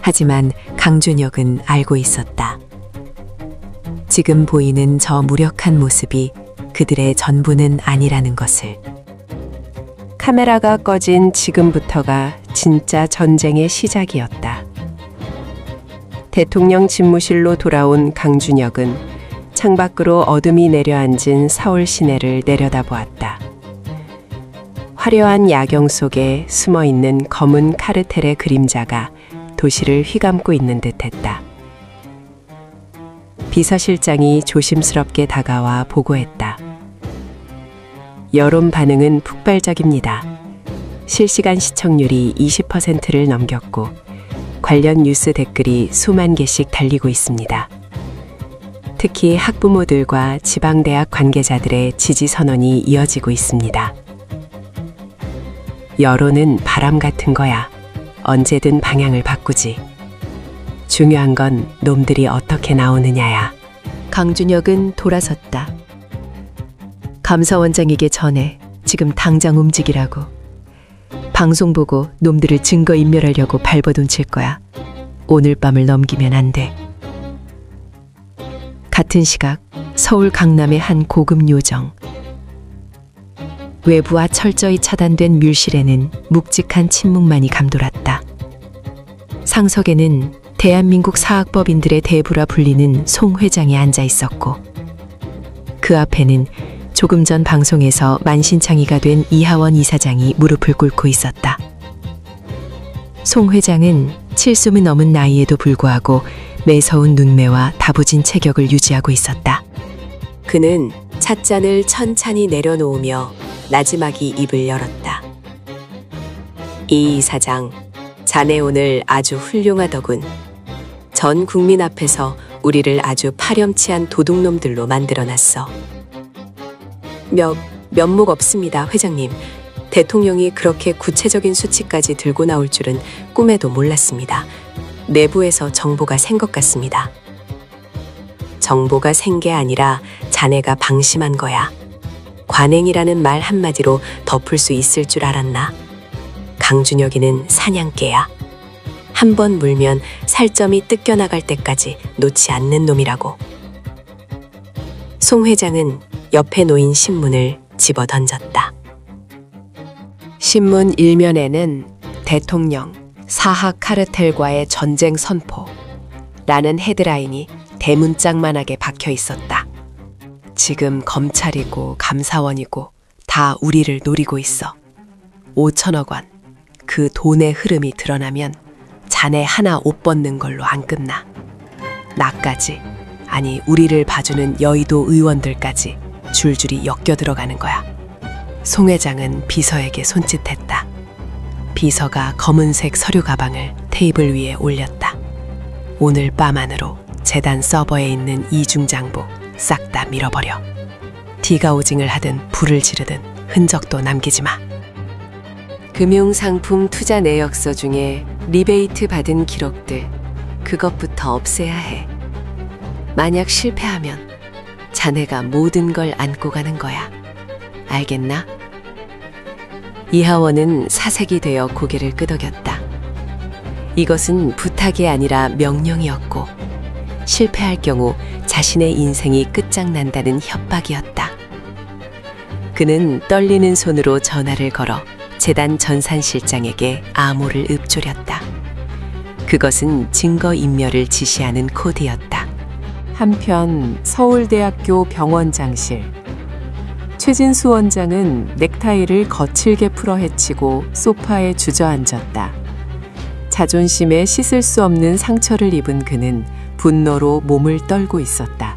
하지만 강준혁은 알고 있었다. 지금 보이는 저 무력한 모습이 그들의 전부는 아니라는 것을. 카메라가 꺼진 지금부터가 진짜 전쟁의 시작이었다. 대통령 집무실로 돌아온 강준혁은 창밖으로 어둠이 내려앉은 서울 시내를 내려다보았다. 화려한 야경 속에 숨어있는 검은 카르텔의 그림자가 도시를 휘감고 있는 듯했다. 비서실장이 조심스럽게 다가와 보고했다. 여론 반응은 폭발적입니다. 실시간 시청률이 20%를 넘겼고 관련 뉴스 댓글이 수만 개씩 달리고 있습니다. 특히 학부모들과 지방대학 관계자들의 지지 선언이 이어지고 있습니다. 여론은 바람 같은 거야. 언제든 방향을 바꾸지. 중요한 건 놈들이 어떻게 나오느냐야. 강준혁은 돌아섰다. 감사원장에게 전해 지금 당장 움직이라고. 방송 보고 놈들을 증거인멸하려고 발버둥 칠 거야. 오늘 밤을 넘기면 안 돼. 같은 시각 서울 강남의 한 고급 요정. 외부와 철저히 차단된 뮬실에는 묵직한 침묵만이 감돌았다. 상석에는 대한민국 사학법인들의 대부라 불리는 송 회장이 앉아 있었고 그 앞에는 조금 전 방송에서 만신창이가 된 이하원 이사장이 무릎을 꿇고 있었다. 송 회장은 70이 넘은 나이에도 불구하고 매서운 눈매와 다부진 체격을 유지하고 있었다. 그는 찻잔을 천천히 내려놓으며 나지막이 입을 열었다. 이 이사장, 자네 오늘 아주 훌륭하더군. 전 국민 앞에서 우리를 아주 파렴치한 도둑놈들로 만들어놨어. 면목 없습니다, 회장님. 대통령이 그렇게 구체적인 수치까지 들고 나올 줄은 꿈에도 몰랐습니다. 내부에서 정보가 샌 것 같습니다. 정보가 샌 게 아니라 자네가 방심한 거야. 관행이라는 말 한마디로 덮을 수 있을 줄 알았나? 강준혁이는 사냥개야. 한 번 물면 살점이 뜯겨나갈 때까지 놓지 않는 놈이라고. 송 회장은 옆에 놓인 신문을 집어 던졌다. 신문 일면에는 대통령, 사학 카르텔과의 전쟁 선포라는 헤드라인이 대문짝만하게 박혀 있었다. 지금 검찰이고 감사원이고 다 우리를 노리고 있어. 5천억 원, 그 돈의 흐름이 드러나면 자네 하나 옷 벗는 걸로 안 끝나. 나까지, 아니 우리를 봐주는 여의도 의원들까지 줄줄이 엮여 들어가는 거야. 송 회장은 비서에게 손짓했다. 비서가 검은색 서류 가방을 테이블 위에 올렸다. 오늘 밤 안으로 재단 서버에 있는 이중장부 싹 다 밀어버려. 디가오징을 하든 불을 지르든 흔적도 남기지 마. 금융상품 투자 내역서 중에 리베이트 받은 기록들, 그것부터 없애야 해. 만약 실패하면 자네가 모든 걸 안고 가는 거야. 알겠나? 이하원은 사색이 되어 고개를 끄덕였다. 이것은 부탁이 아니라 명령이었고 실패할 경우 자신의 인생이 끝장난다는 협박이었다. 그는 떨리는 손으로 전화를 걸어 재단 전산실장에게 암호를 읊조렸다. 그것은 증거인멸을 지시하는 코드였다. 한편 서울대학교 병원장실. 최진수 원장은 넥타이를 거칠게 풀어 헤치고 소파에 주저앉았다. 자존심에 씻을 수 없는 상처를 입은 그는 분노로 몸을 떨고 있었다.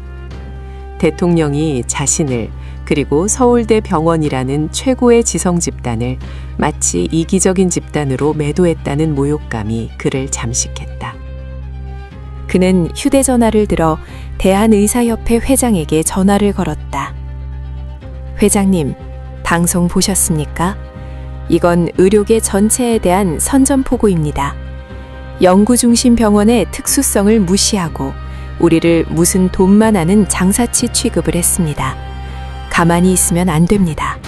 대통령이 자신을 그리고 서울대 병원이라는 최고의 지성 집단을 마치 이기적인 집단으로 매도했다는 모욕감이 그를 잠식했다. 그는 휴대전화를 들어 대한의사협회 회장에게 전화를 걸었다. 회장님, 방송 보셨습니까? 이건 의료계 전체에 대한 선전포고입니다. 연구중심 병원의 특수성을 무시하고 우리를 무슨 돈만 아는 장사치 취급을 했습니다. 가만히 있으면 안 됩니다.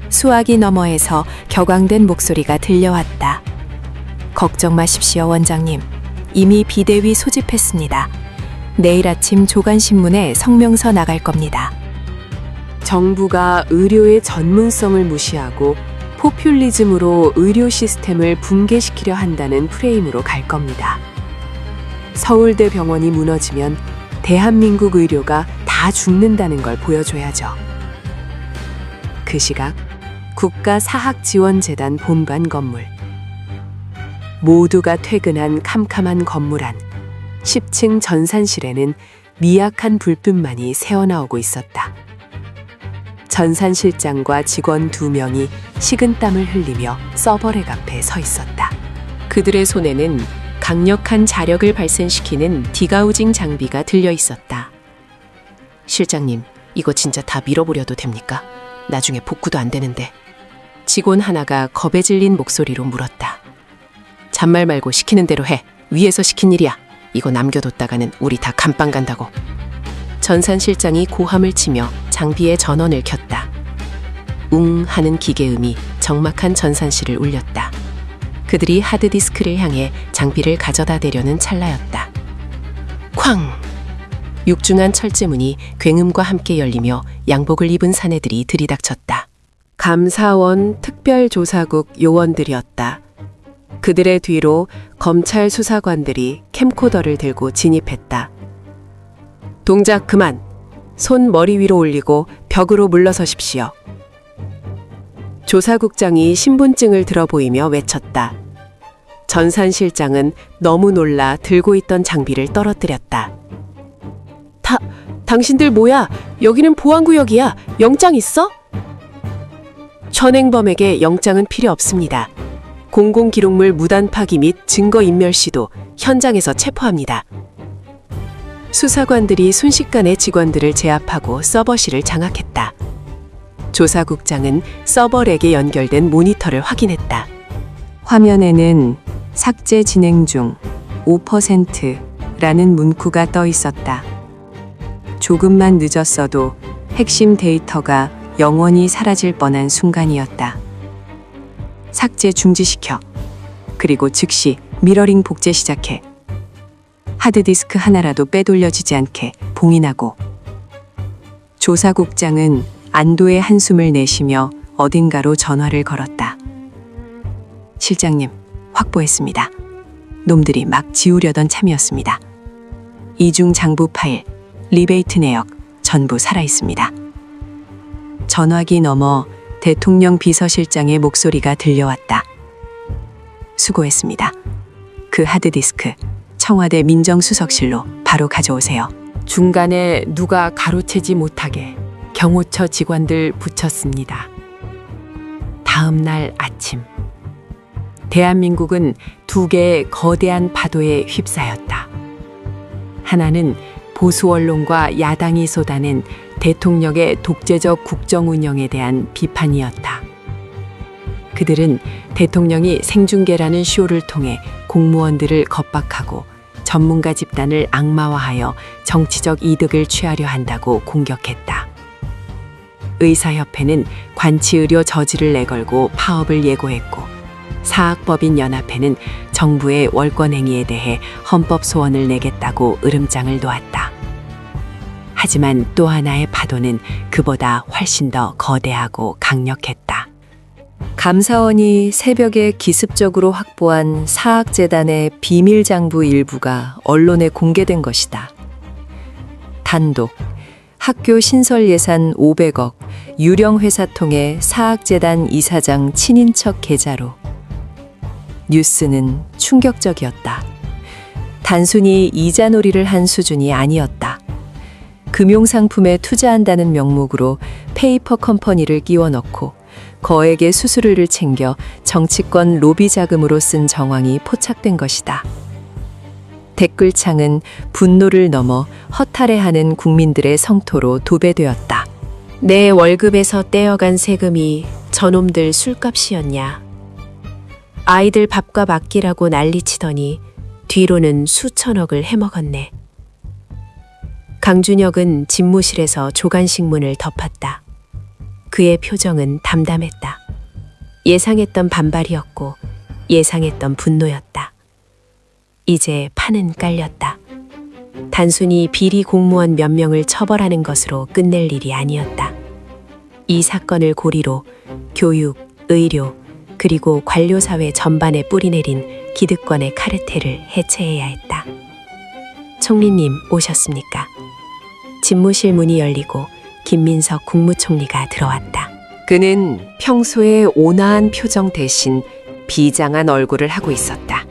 수화기 너머에서 격앙된 목소리가 들려왔다. 걱정 마십시오, 원장님. 이미 비대위 소집했습니다. 내일 아침 조간신문에 성명서 나갈 겁니다. 정부가 의료의 전문성을 무시하고 포퓰리즘으로 의료 시스템을 붕괴시키려 한다는 프레임으로 갈 겁니다. 서울대 병원이 무너지면 대한민국 의료가 다 죽는다는 걸 보여줘야죠. 그 시각 국가사학지원재단 본관 건물. 모두가 퇴근한 캄캄한 건물 안 10층 전산실에는 미약한 불빛만이 새어나오고 있었다. 전산실장과 직원 2명이 식은땀을 흘리며 서버렉 앞에 서 있었다. 그들의 손에는 강력한 자력을 발생시키는 디가우징 장비가 들려 있었다. 실장님, 이거 진짜 다 밀어버려도 됩니까? 나중에 복구도 안 되는데. 직원 하나가 겁에 질린 목소리로 물었다. 잔말 말고 시키는 대로 해. 위에서 시킨 일이야. 이거 남겨뒀다가는 우리 다 감방 간다고. 전산 실장이 고함을 치며 장비에 전원을 켰다. 웅 하는 기계음이 적막한 전산실을 울렸다. 그들이 하드디스크를 향해 장비를 가져다 대려는 찰나였다. 쾅! 육중한 철제문이 굉음과 함께 열리며 양복을 입은 사내들이 들이닥쳤다. 감사원 특별조사국 요원들이었다. 그들의 뒤로 검찰 수사관들이 캠코더를 들고 진입했다. 동작 그만! 손 머리 위로 올리고 벽으로 물러서십시오. 조사국장이 신분증을 들어 보이며 외쳤다. 전산실장은 너무 놀라 들고 있던 장비를 떨어뜨렸다. 당신들 뭐야? 여기는 보안구역이야. 영장 있어? 현행범에게 영장은 필요 없습니다. 공공기록물 무단 파기 및 증거인멸 시도 현장에서 체포합니다. 수사관들이 순식간에 직원들을 제압하고 서버실을 장악했다. 조사국장은 서버렉에 연결된 모니터를 확인했다. 화면에는 삭제 진행 중 5%라는 문구가 떠 있었다. 조금만 늦었어도 핵심 데이터가 영원히 사라질 뻔한 순간이었다. 삭제 중지시켜. 그리고 즉시 미러링 복제 시작해. 하드디스크 하나라도 빼돌려지지 않게 봉인하고. 조사국장은 안도의 한숨을 내쉬며 어딘가로 전화를 걸었다. 실장님, 확보했습니다. 놈들이 막 지우려던 참이었습니다. 이중 장부 파일, 리베이트 내역 전부 살아있습니다. 전화기 너머 대통령 비서실장의 목소리가 들려왔다. 수고했습니다. 그 하드디스크 청와대 민정수석실로 바로 가져오세요. 중간에 누가 가로채지 못하게 경호처 직원들 붙였습니다. 다음 날 아침 대한민국은 두 개의 거대한 파도에 휩싸였다. 하나는 보수 언론과 야당이 쏟아낸 대통령의 독재적 국정 운영에 대한 비판이었다. 그들은 대통령이 생중계라는 쇼를 통해 공무원들을 겁박하고 전문가 집단을 악마화하여 정치적 이득을 취하려 한다고 공격했다. 의사협회는 관치의료 저지를 내걸고 파업을 예고했고, 사학법인연합회는 정부의 월권행위에 대해 헌법 소원을 내겠다고 으름장을 놓았다. 하지만 또 하나의 파도는 그보다 훨씬 더 거대하고 강력했다. 감사원이 새벽에 기습적으로 확보한 사학재단의 비밀 장부 일부가 언론에 공개된 것이다. 단독, 학교 신설 예산 500억, 유령 회사 통해 사학재단 이사장 친인척 계좌로. 뉴스는 충격적이었다. 단순히 이자놀이를 한 수준이 아니었다. 금융상품에 투자한다는 명목으로 페이퍼 컴퍼니를 끼워 넣고 거액의 수수료를 챙겨 정치권 로비 자금으로 쓴 정황이 포착된 것이다. 댓글창은 분노를 넘어 허탈해하는 국민들의 성토로 도배되었다. 내 월급에서 떼어간 세금이 저놈들 술값이었냐. 아이들 밥값 아끼라고 난리치더니 뒤로는 수천억을 해먹었네. 강준혁은 집무실에서 조간식문을 덮었다. 그의 표정은 담담했다. 예상했던 반발이었고 예상했던 분노였다. 이제 판은 깔렸다. 단순히 비리 공무원 몇 명을 처벌하는 것으로 끝낼 일이 아니었다. 이 사건을 고리로 교육, 의료, 그리고 관료사회 전반에 뿌리내린 기득권의 카르텔을 해체해야 했다. 총리님 오셨습니까? 집무실 문이 열리고 김민석 국무총리가 들어왔다. 그는 평소의 온화한 표정 대신 비장한 얼굴을 하고 있었다.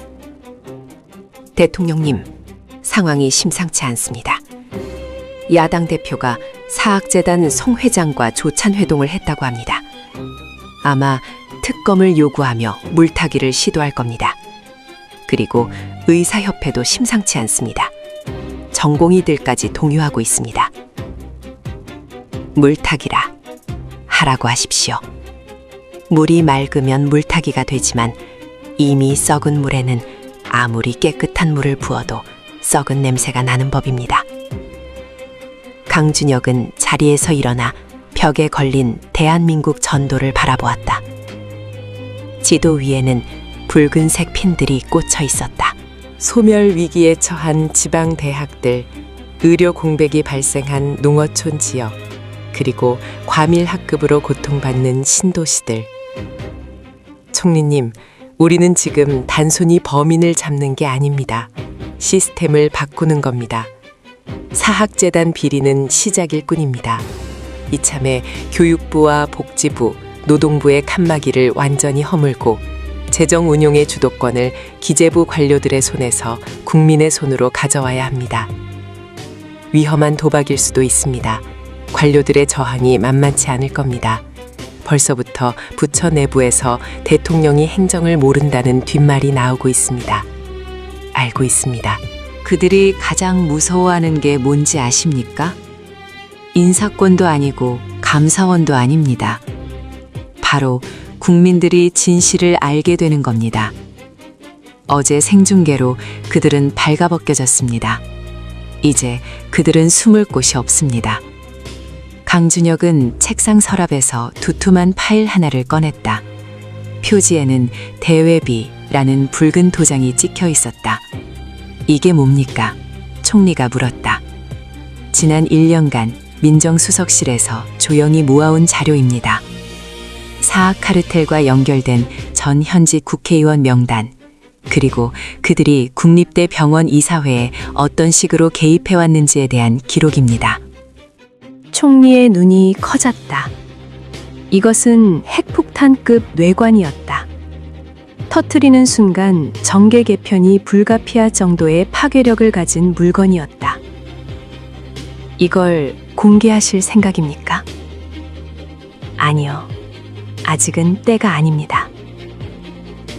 대통령님, 상황이 심상치 않습니다. 야당 대표가 사학재단 송 회장과 조찬 회동을 했다고 합니다. 아마 특검을 요구하며 물타기를 시도할 겁니다. 그리고 의사협회도 심상치 않습니다. 전공의들까지 동요하고 있습니다. 물타기라 하라고 하십시오. 물이 맑으면 물타기가 되지만 이미 썩은 물에는 아무리 깨끗한 물을 부어도 썩은 냄새가 나는 법입니다. 강준혁은 자리에서 일어나 벽에 걸린 대한민국 전도를 바라보았다. 지도 위에는 붉은색 핀들이 꽂혀 있었다. 소멸 위기에 처한 지방 대학들, 의료 공백이 발생한 농어촌 지역, 그리고 과밀 학급으로 고통받는 신도시들. 총리님, 우리는 지금 단순히 범인을 잡는 게 아닙니다. 시스템을 바꾸는 겁니다. 사학재단 비리는 시작일 뿐입니다. 이참에 교육부와 복지부, 노동부의 칸막이를 완전히 허물고 재정 운용의 주도권을 기재부 관료들의 손에서 국민의 손으로 가져와야 합니다. 위험한 도박일 수도 있습니다. 관료들의 저항이 만만치 않을 겁니다. 벌써부터 부처 내부에서 대통령이 행정을 모른다는 뒷말이 나오고 있습니다. 알고 있습니다. 그들이 가장 무서워하는 게 뭔지 아십니까? 인사권도 아니고 감사원도 아닙니다. 바로 국민들이 진실을 알게 되는 겁니다. 어제 생중계로 그들은 발가벗겨졌습니다. 이제 그들은 숨을 곳이 없습니다. 강준혁은 책상 서랍에서 두툼한 파일 하나를 꺼냈다. 표지에는 대외비라는 붉은 도장이 찍혀 있었다. 이게 뭡니까? 총리가 물었다. 지난 1년간 민정수석실에서 조용히 모아온 자료입니다. 사학 카르텔과 연결된 전 현직 국회의원 명단, 그리고 그들이 국립대 병원 이사회에 어떤 식으로 개입해왔는지에 대한 기록입니다. 총리의 눈이 커졌다. 이것은 핵폭탄급 뇌관이었다. 터트리는 순간 정계 개편이 불가피할 정도의 파괴력을 가진 물건이었다. 이걸 공개하실 생각입니까? 아니요. 아직은 때가 아닙니다.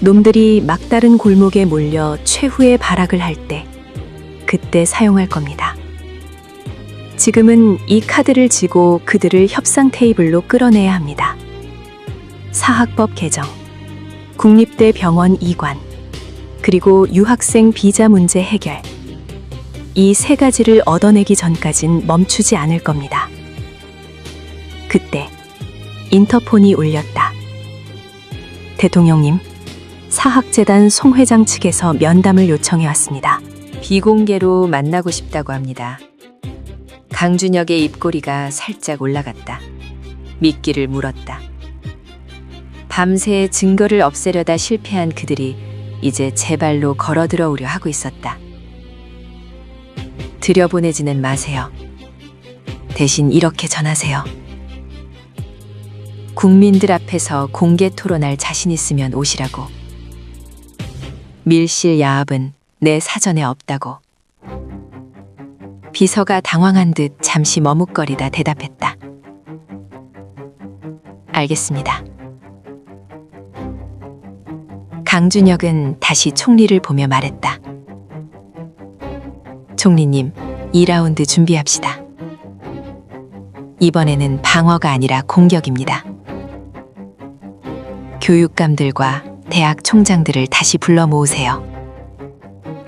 놈들이 막다른 골목에 몰려 최후의 발악을 할 때, 그때 사용할 겁니다. 지금은 이 카드를 쥐고 그들을 협상 테이블로 끌어내야 합니다. 사학법 개정, 국립대 병원 이관, 그리고 유학생 비자 문제 해결. 이 세 가지를 얻어내기 전까진 멈추지 않을 겁니다. 그때 인터폰이 울렸다. 대통령님, 사학재단 송 회장 측에서 면담을 요청해 왔습니다. 비공개로 만나고 싶다고 합니다. 강준혁의 입꼬리가 살짝 올라갔다. 미끼를 물었다. 밤새 증거를 없애려다 실패한 그들이 이제 제 발로 걸어들어오려 하고 있었다. 들여보내지는 마세요. 대신 이렇게 전하세요. 국민들 앞에서 공개 토론할 자신 있으면 오시라고. 밀실 야합은 내 사전에 없다고. 비서가 당황한 듯 잠시 머뭇거리다 대답했다. 알겠습니다. 강준혁은 다시 총리를 보며 말했다. 총리님, 2라운드 준비합시다. 이번에는 방어가 아니라 공격입니다. 교육감들과 대학 총장들을 다시 불러 모으세요.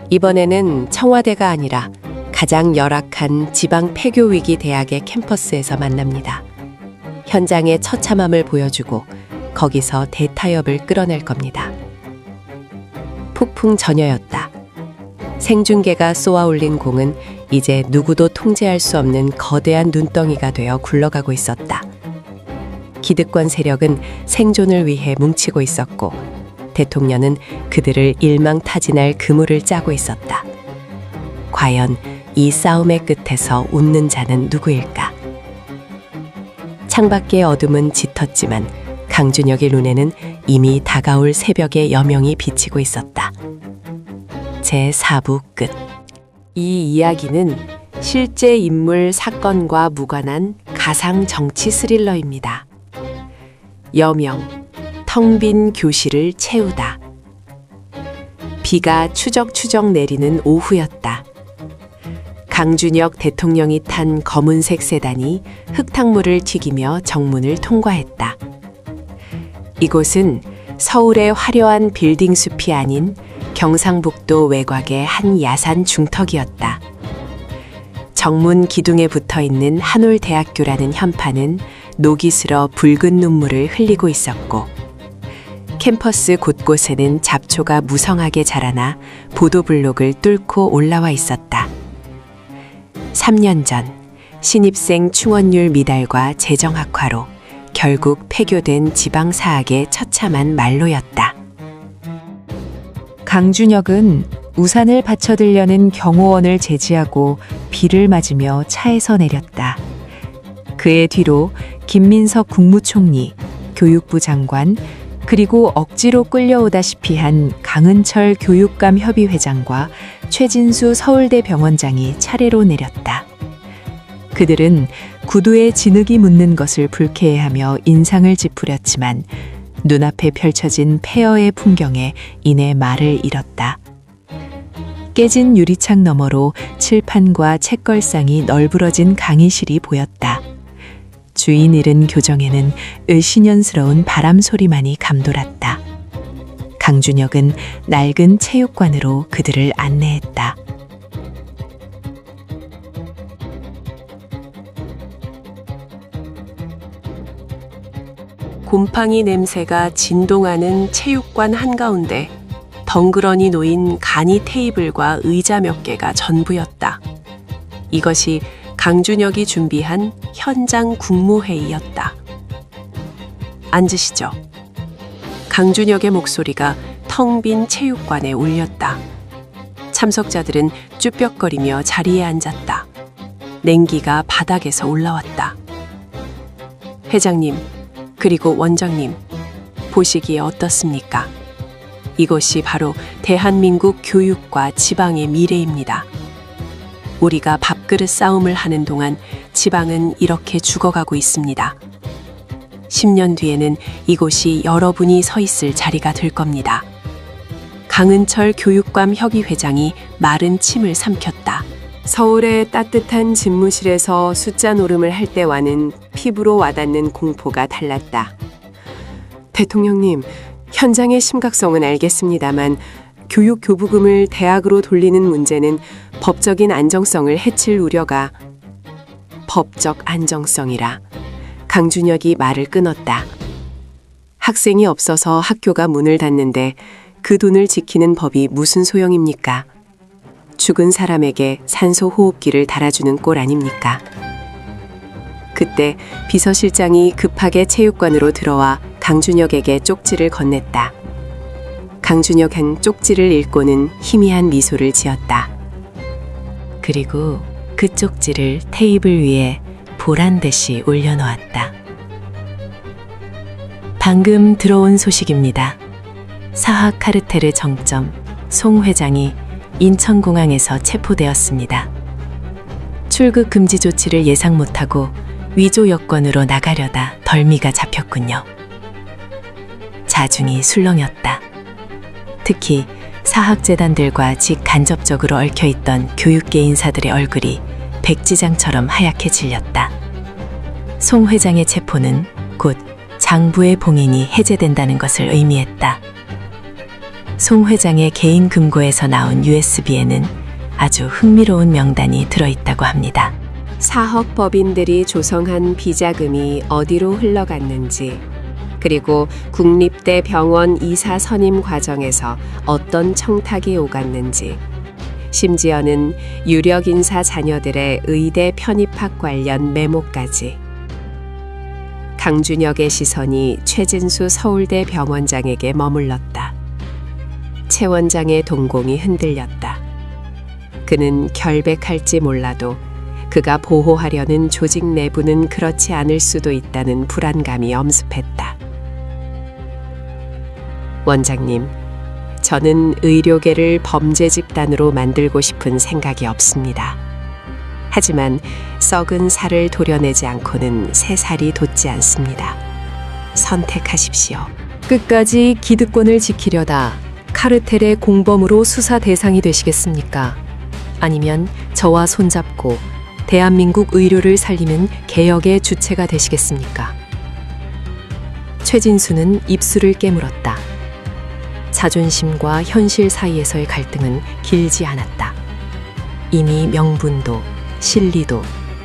이번에는 청와대가 아니라 가장 열악한 지방 폐교위기 대학의 캠퍼스에서 만납니다. 현장의 처참함을 보여주고 거기서 대타협을 끌어낼 겁니다. 폭풍 전야였다. 생중계가 쏘아올린 공은 이제 누구도 통제할 수 없는 거대한 눈덩이가 되어 굴러가고 있었다. 기득권 세력은 생존을 위해 뭉치고 있었고 대통령은 그들을 일망타진할 그물을 짜고 있었다. 과연 이 싸움의 끝에서 웃는 자는 누구일까? 창밖의 어둠은 짙었지만 강준혁의 눈에는 이미 다가올 새벽의 여명이 비치고 있었다. 제4부 끝. 이 이야기는 실제 인물 사건과 무관한 가상 정치 스릴러입니다. 여명, 텅 빈 교실을 채우다. 비가 추적추적 내리는 오후였다. 강준혁 대통령이 탄 검은색 세단이 흙탕물을 튀기며 정문을 통과했다. 이곳은 서울의 화려한 빌딩 숲이 아닌 경상북도 외곽의 한 야산 중턱이었다. 정문 기둥에 붙어 있는 한올대학교라는 현판은 녹이 슬어 붉은 눈물을 흘리고 있었고, 캠퍼스 곳곳에는 잡초가 무성하게 자라나 보도블록을 뚫고 올라와 있었다. 3년 전 신입생 충원율 미달과 재정학화로 결국 폐교된 지방사학의 처참한 말로였다. 강준혁은 우산을 받쳐들려는 경호원을 제지하고 비를 맞으며 차에서 내렸다. 그의 뒤로 김민석 국무총리, 교육부 장관, 그리고 억지로 끌려오다시피 한 강은철 교육감 협의회장과 최진수 서울대 병원장이 차례로 내렸다. 그들은 구두에 진흙이 묻는 것을 불쾌해하며 인상을 찌푸렸지만 눈앞에 펼쳐진 폐허의 풍경에 이내 말을 잃었다. 깨진 유리창 너머로 칠판과 책걸상이 널브러진 강의실이 보였다. 주인 잃은 교정에는 을씨년스러운 바람 소리만이 감돌았다. 강준혁은 낡은 체육관으로 그들을 안내했다. 곰팡이 냄새가 진동하는 체육관 한가운데 덩그러니 놓인 간이 테이블과 의자 몇 개가 전부였다. 이것이 강준혁이 준비한 현장 국무회의였다. 앉으시죠. 강준혁의 목소리가 텅 빈 체육관에 울렸다. 참석자들은 쭈뼛거리며 자리에 앉았다. 냉기가 바닥에서 올라왔다. 회장님, 그리고 원장님, 보시기에 어떻습니까? 이것이 바로 대한민국 교육과 지방의 미래입니다. 우리가 밥그릇 싸움을 하는 동안 지방은 이렇게 죽어가고 있습니다. 10년 뒤에는 이곳이 여러분이 서 있을 자리가 될 겁니다. 강은철 교육감 협의회장이 마른 침을 삼켰다. 서울의 따뜻한 집무실에서 숫자 노름을 할 때와는 피부로 와닿는 공포가 달랐다. 대통령님, 현장의 심각성은 알겠습니다만 교육 교부금을 대학으로 돌리는 문제는 법적인 안정성을 해칠 우려가. 법적 안정성이라. 강준혁이 말을 끊었다. 학생이 없어서 학교가 문을 닫는데 그 돈을 지키는 법이 무슨 소용입니까? 죽은 사람에게 산소 호흡기를 달아주는 꼴 아닙니까? 그때 비서실장이 급하게 체육관으로 들어와 강준혁에게 쪽지를 건넸다. 강준혁은 쪽지를 읽고는 희미한 미소를 지었다. 그리고 그 쪽지를 테이블 위에 보란 듯이 올려놓았다. 방금 들어온 소식입니다. 사학 카르텔의 정점 송 회장이 인천공항에서 체포되었습니다. 출국 금지 조치를 예상 못하고 위조 여권으로 나가려다 덜미가 잡혔군요. 자중이 술렁였다. 특히 사학재단들과 직간접적으로 얽혀있던 교육계 인사들의 얼굴이 백지장처럼 하얗게 질렸다. 송 회장의 체포는 곧 장부의 봉인이 해제된다는 것을 의미했다. 송 회장의 개인 금고에서 나온 USB에는 아주 흥미로운 명단이 들어있다고 합니다. 사학 법인들이 조성한 비자금이 어디로 흘러갔는지, 그리고 국립대 병원 이사 선임 과정에서 어떤 청탁이 오갔는지, 심지어는 유력 인사 자녀들의 의대 편입학 관련 메모까지. 강준혁의 시선이 최진수 서울대 병원장에게 머물렀다. 최 원장의 동공이 흔들렸다. 그는 결백할지 몰라도 그가 보호하려는 조직 내부는 그렇지 않을 수도 있다는 불안감이 엄습했다. 원장님, 저는 의료계를 범죄 집단으로 만들고 싶은 생각이 없습니다. 하지만 썩은 살을 도려내지 않고는 새 살이 돋지 않습니다. 선택하십시오. 끝까지 기득권을 지키려다 카르텔의 공범으로 수사 대상이 되시겠습니까? 아니면 저와 손잡고 대한민국 의료를 살리는 개혁의 주체가 되시겠습니까? 최진수는 입술을 깨물었다. 자존심과 현실 사이에서의 갈등은 길지 않았다. 이미 명분도, 실리도,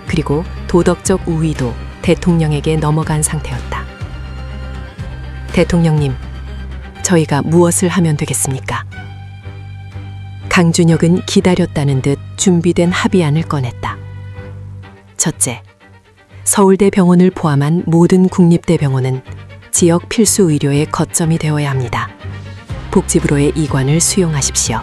그리고 도덕적 우위도 대통령에게 넘어간 상태였다. 대통령님, 저희가 무엇을 하면 되겠습니까? 강준혁은 기다렸다는 듯 준비된 합의안을 꺼냈다. 첫째, 서울대 병원을 포함한 모든 국립대병원은 지역 필수 의료의 거점이 되어야 합니다. 복지부로의 이관을 수용하십시오.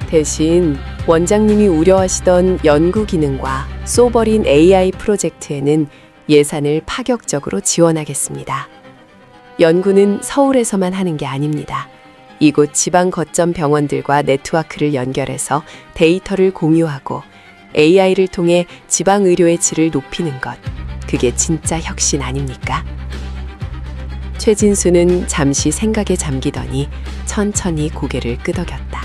대신 원장님이 우려하시던 연구 기능과 소버린 AI 프로젝트에는 예산을 파격적으로 지원하겠습니다. 연구는 서울에서만 하는 게 아닙니다. 이곳 지방 거점 병원들과 네트워크를 연결해서 데이터를 공유하고 AI를 통해 지방 의료의 질을 높이는 것. 그게 진짜 혁신 아닙니까? 최진수는 잠시 생각에 잠기더니 천천히 고개를 끄덕였다.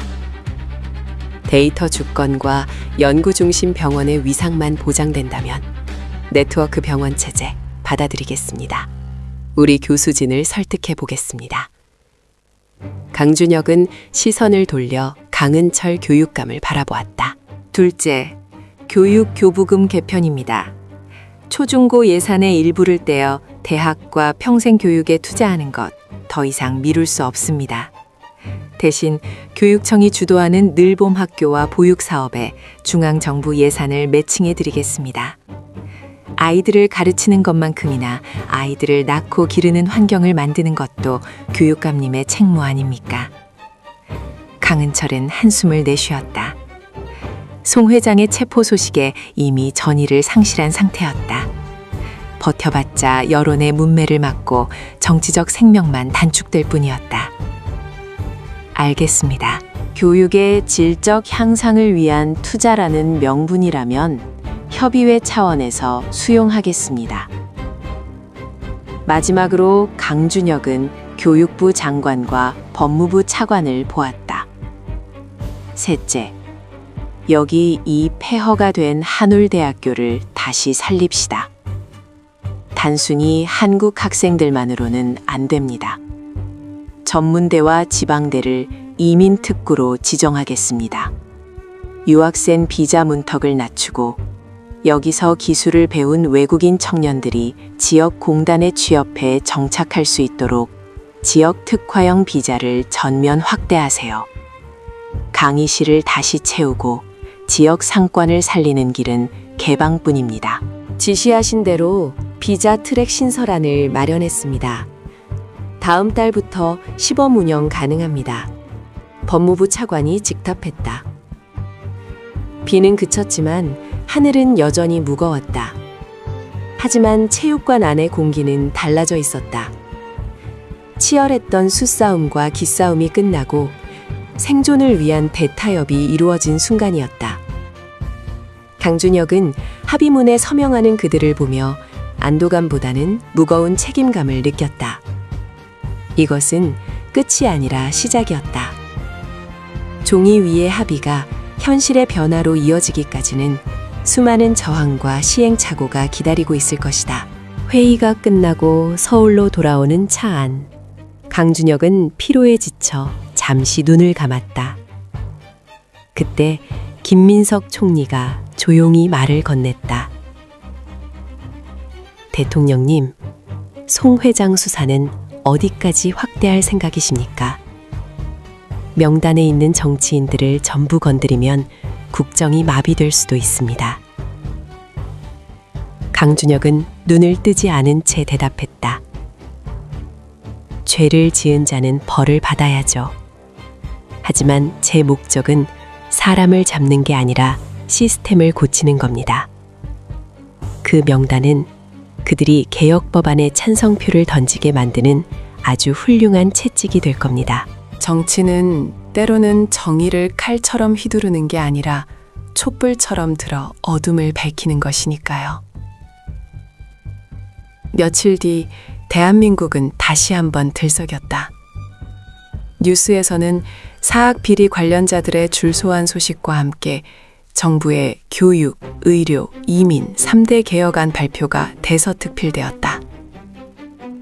데이터 주권과 연구 중심 병원의 위상만 보장된다면 네트워크 병원 체제 받아들이겠습니다. 우리 교수진을 설득해 보겠습니다. 강준혁은 시선을 돌려 강은철 교육감을 바라보았다. 둘째, 교육교부금 개편입니다. 초중고 예산의 일부를 떼어 대학과 평생교육에 투자하는 것 더 이상 미룰 수 없습니다. 대신 교육청이 주도하는 늘봄 학교와 보육사업에 중앙정부 예산을 매칭해 드리겠습니다. 아이들을 가르치는 것만큼이나 아이들을 낳고 기르는 환경을 만드는 것도 교육감님의 책무 아닙니까? 강은철은 한숨을 내쉬었다. 송 회장의 체포 소식에 이미 전의를 상실한 상태였다. 버텨봤자 여론의 문매를 맞고 정치적 생명만 단축될 뿐이었다. 알겠습니다. 교육의 질적 향상을 위한 투자라는 명분이라면 협의회 차원에서 수용하겠습니다. 마지막으로 강준혁은 교육부 장관과 법무부 차관을 보았다. 셋째, 여기 이 폐허가 된 한울대학교를 다시 살립시다. 단순히 한국 학생들만으로는 안 됩니다. 전문대와 지방대를 이민특구로 지정하겠습니다. 유학생 비자 문턱을 낮추고 여기서 기술을 배운 외국인 청년들이 지역 공단에 취업해 정착할 수 있도록 지역 특화형 비자를 전면 확대하세요. 강의실을 다시 채우고 지역 상권을 살리는 길은 개방뿐입니다. 지시하신 대로 비자 트랙 신설안을 마련했습니다. 다음 달부터 시범 운영 가능합니다. 법무부 차관이 직답했다. 비는 그쳤지만 하늘은 여전히 무거웠다. 하지만 체육관 안의 공기는 달라져 있었다. 치열했던 수싸움과 기싸움이 끝나고 생존을 위한 대타협이 이루어진 순간이었다. 강준혁은 합의문에 서명하는 그들을 보며 안도감보다는 무거운 책임감을 느꼈다. 이것은 끝이 아니라 시작이었다. 종이 위의 합의가 현실의 변화로 이어지기까지는 수많은 저항과 시행착오가 기다리고 있을 것이다. 회의가 끝나고 서울로 돌아오는 차 안. 강준혁은 피로에 지쳐 잠시 눈을 감았다. 그때 김민석 총리가 조용히 말을 건넸다. 대통령님, 송 회장 수사는 어디까지 확대할 생각이십니까? 명단에 있는 정치인들을 전부 건드리면 국정이 마비될 수도 있습니다. 강준혁은 눈을 뜨지 않은 채 대답했다. 죄를 지은 자는 벌을 받아야죠. 하지만 제 목적은 사람을 잡는 게 아니라 시스템을 고치는 겁니다. 그 명단은 그들이 개혁 법안에 찬성표를 던지게 만드는 아주 훌륭한 채찍이 될 겁니다. 정치는 때로는 정의를 칼처럼 휘두르는 게 아니라 촛불처럼 들어 어둠을 밝히는 것이니까요. 며칠 뒤 대한민국은 다시 한번 들썩였다. 뉴스에서는 사학 비리 관련자들의 줄소한 소식과 함께 정부의 교육, 의료, 이민 3대 개혁안 발표가 대서특필되었다.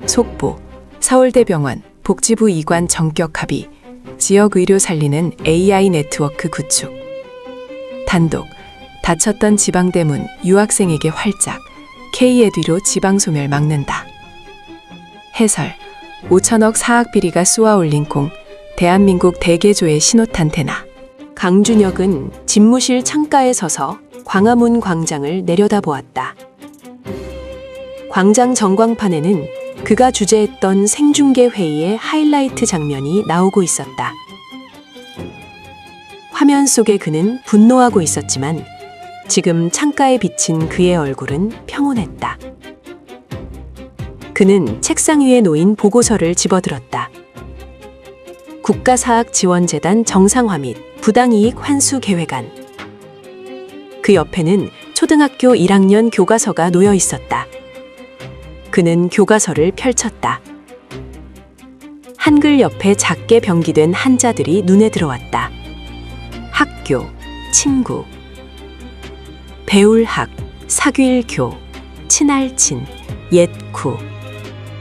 속보, 서울대병원, 복지부 이관 정격 합의, 지역 의료 살리는 AI 네트워크 구축. 단독, 닫혔던 지방대문 유학생에게 활짝, K에듀로 지방소멸 막는다. 해설, 5천억 사학 비리가 쏘아올린 콩, 대한민국 대개조의 신호탄테나. 강준혁은 집무실 창가에 서서 광화문 광장을 내려다보았다. 광장 전광판에는 그가 주재했던 생중계 회의의 하이라이트 장면이 나오고 있었다. 화면 속에 그는 분노하고 있었지만 지금 창가에 비친 그의 얼굴은 평온했다. 그는 책상 위에 놓인 보고서를 집어들었다. 국가사학지원재단 정상화 및 부당이익 환수 계획안. 그 옆에는 초등학교 1학년 교과서가 놓여 있었다. 그는 교과서를 펼쳤다. 한글 옆에 작게 병기된 한자들이 눈에 들어왔다. 학교, 친구, 배울학, 사귈교, 친할친, 옛구.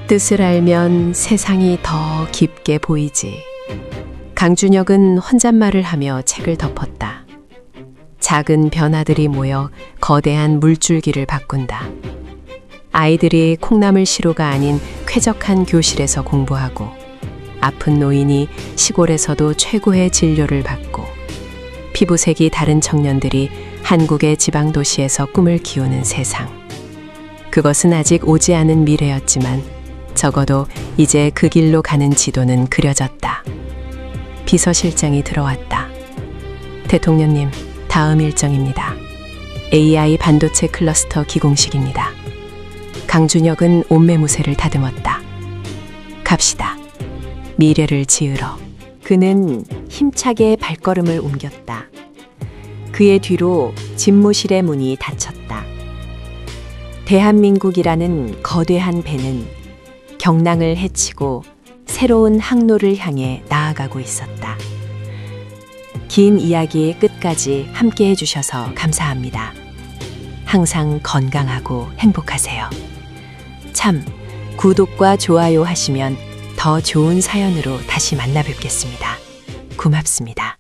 뜻을 알면 세상이 더 깊게 보이지. 강준혁은 혼잣말을 하며 책을 덮었다. 작은 변화들이 모여 거대한 물줄기를 바꾼다. 아이들이 콩나물 시루가 아닌 쾌적한 교실에서 공부하고, 아픈 노인이 시골에서도 최고의 진료를 받고, 피부색이 다른 청년들이 한국의 지방도시에서 꿈을 키우는 세상. 그것은 아직 오지 않은 미래였지만 적어도 이제 그 길로 가는 지도는 그려졌다. 비서실장이 들어왔다. 대통령님, 다음 일정입니다. AI 반도체 클러스터 기공식입니다. 강준혁은 옷매무새를 다듬었다. 갑시다. 미래를 지으러. 그는 힘차게 발걸음을 옮겼다. 그의 뒤로 집무실의 문이 닫혔다. 대한민국이라는 거대한 배는 경랑을 헤치고 새로운 항로를 향해 나아가고 있었다. 긴 이야기의 끝까지 함께 해주셔서 감사합니다. 항상 건강하고 행복하세요. 참, 구독과 좋아요 하시면 더 좋은 사연으로 다시 만나 뵙겠습니다. 고맙습니다.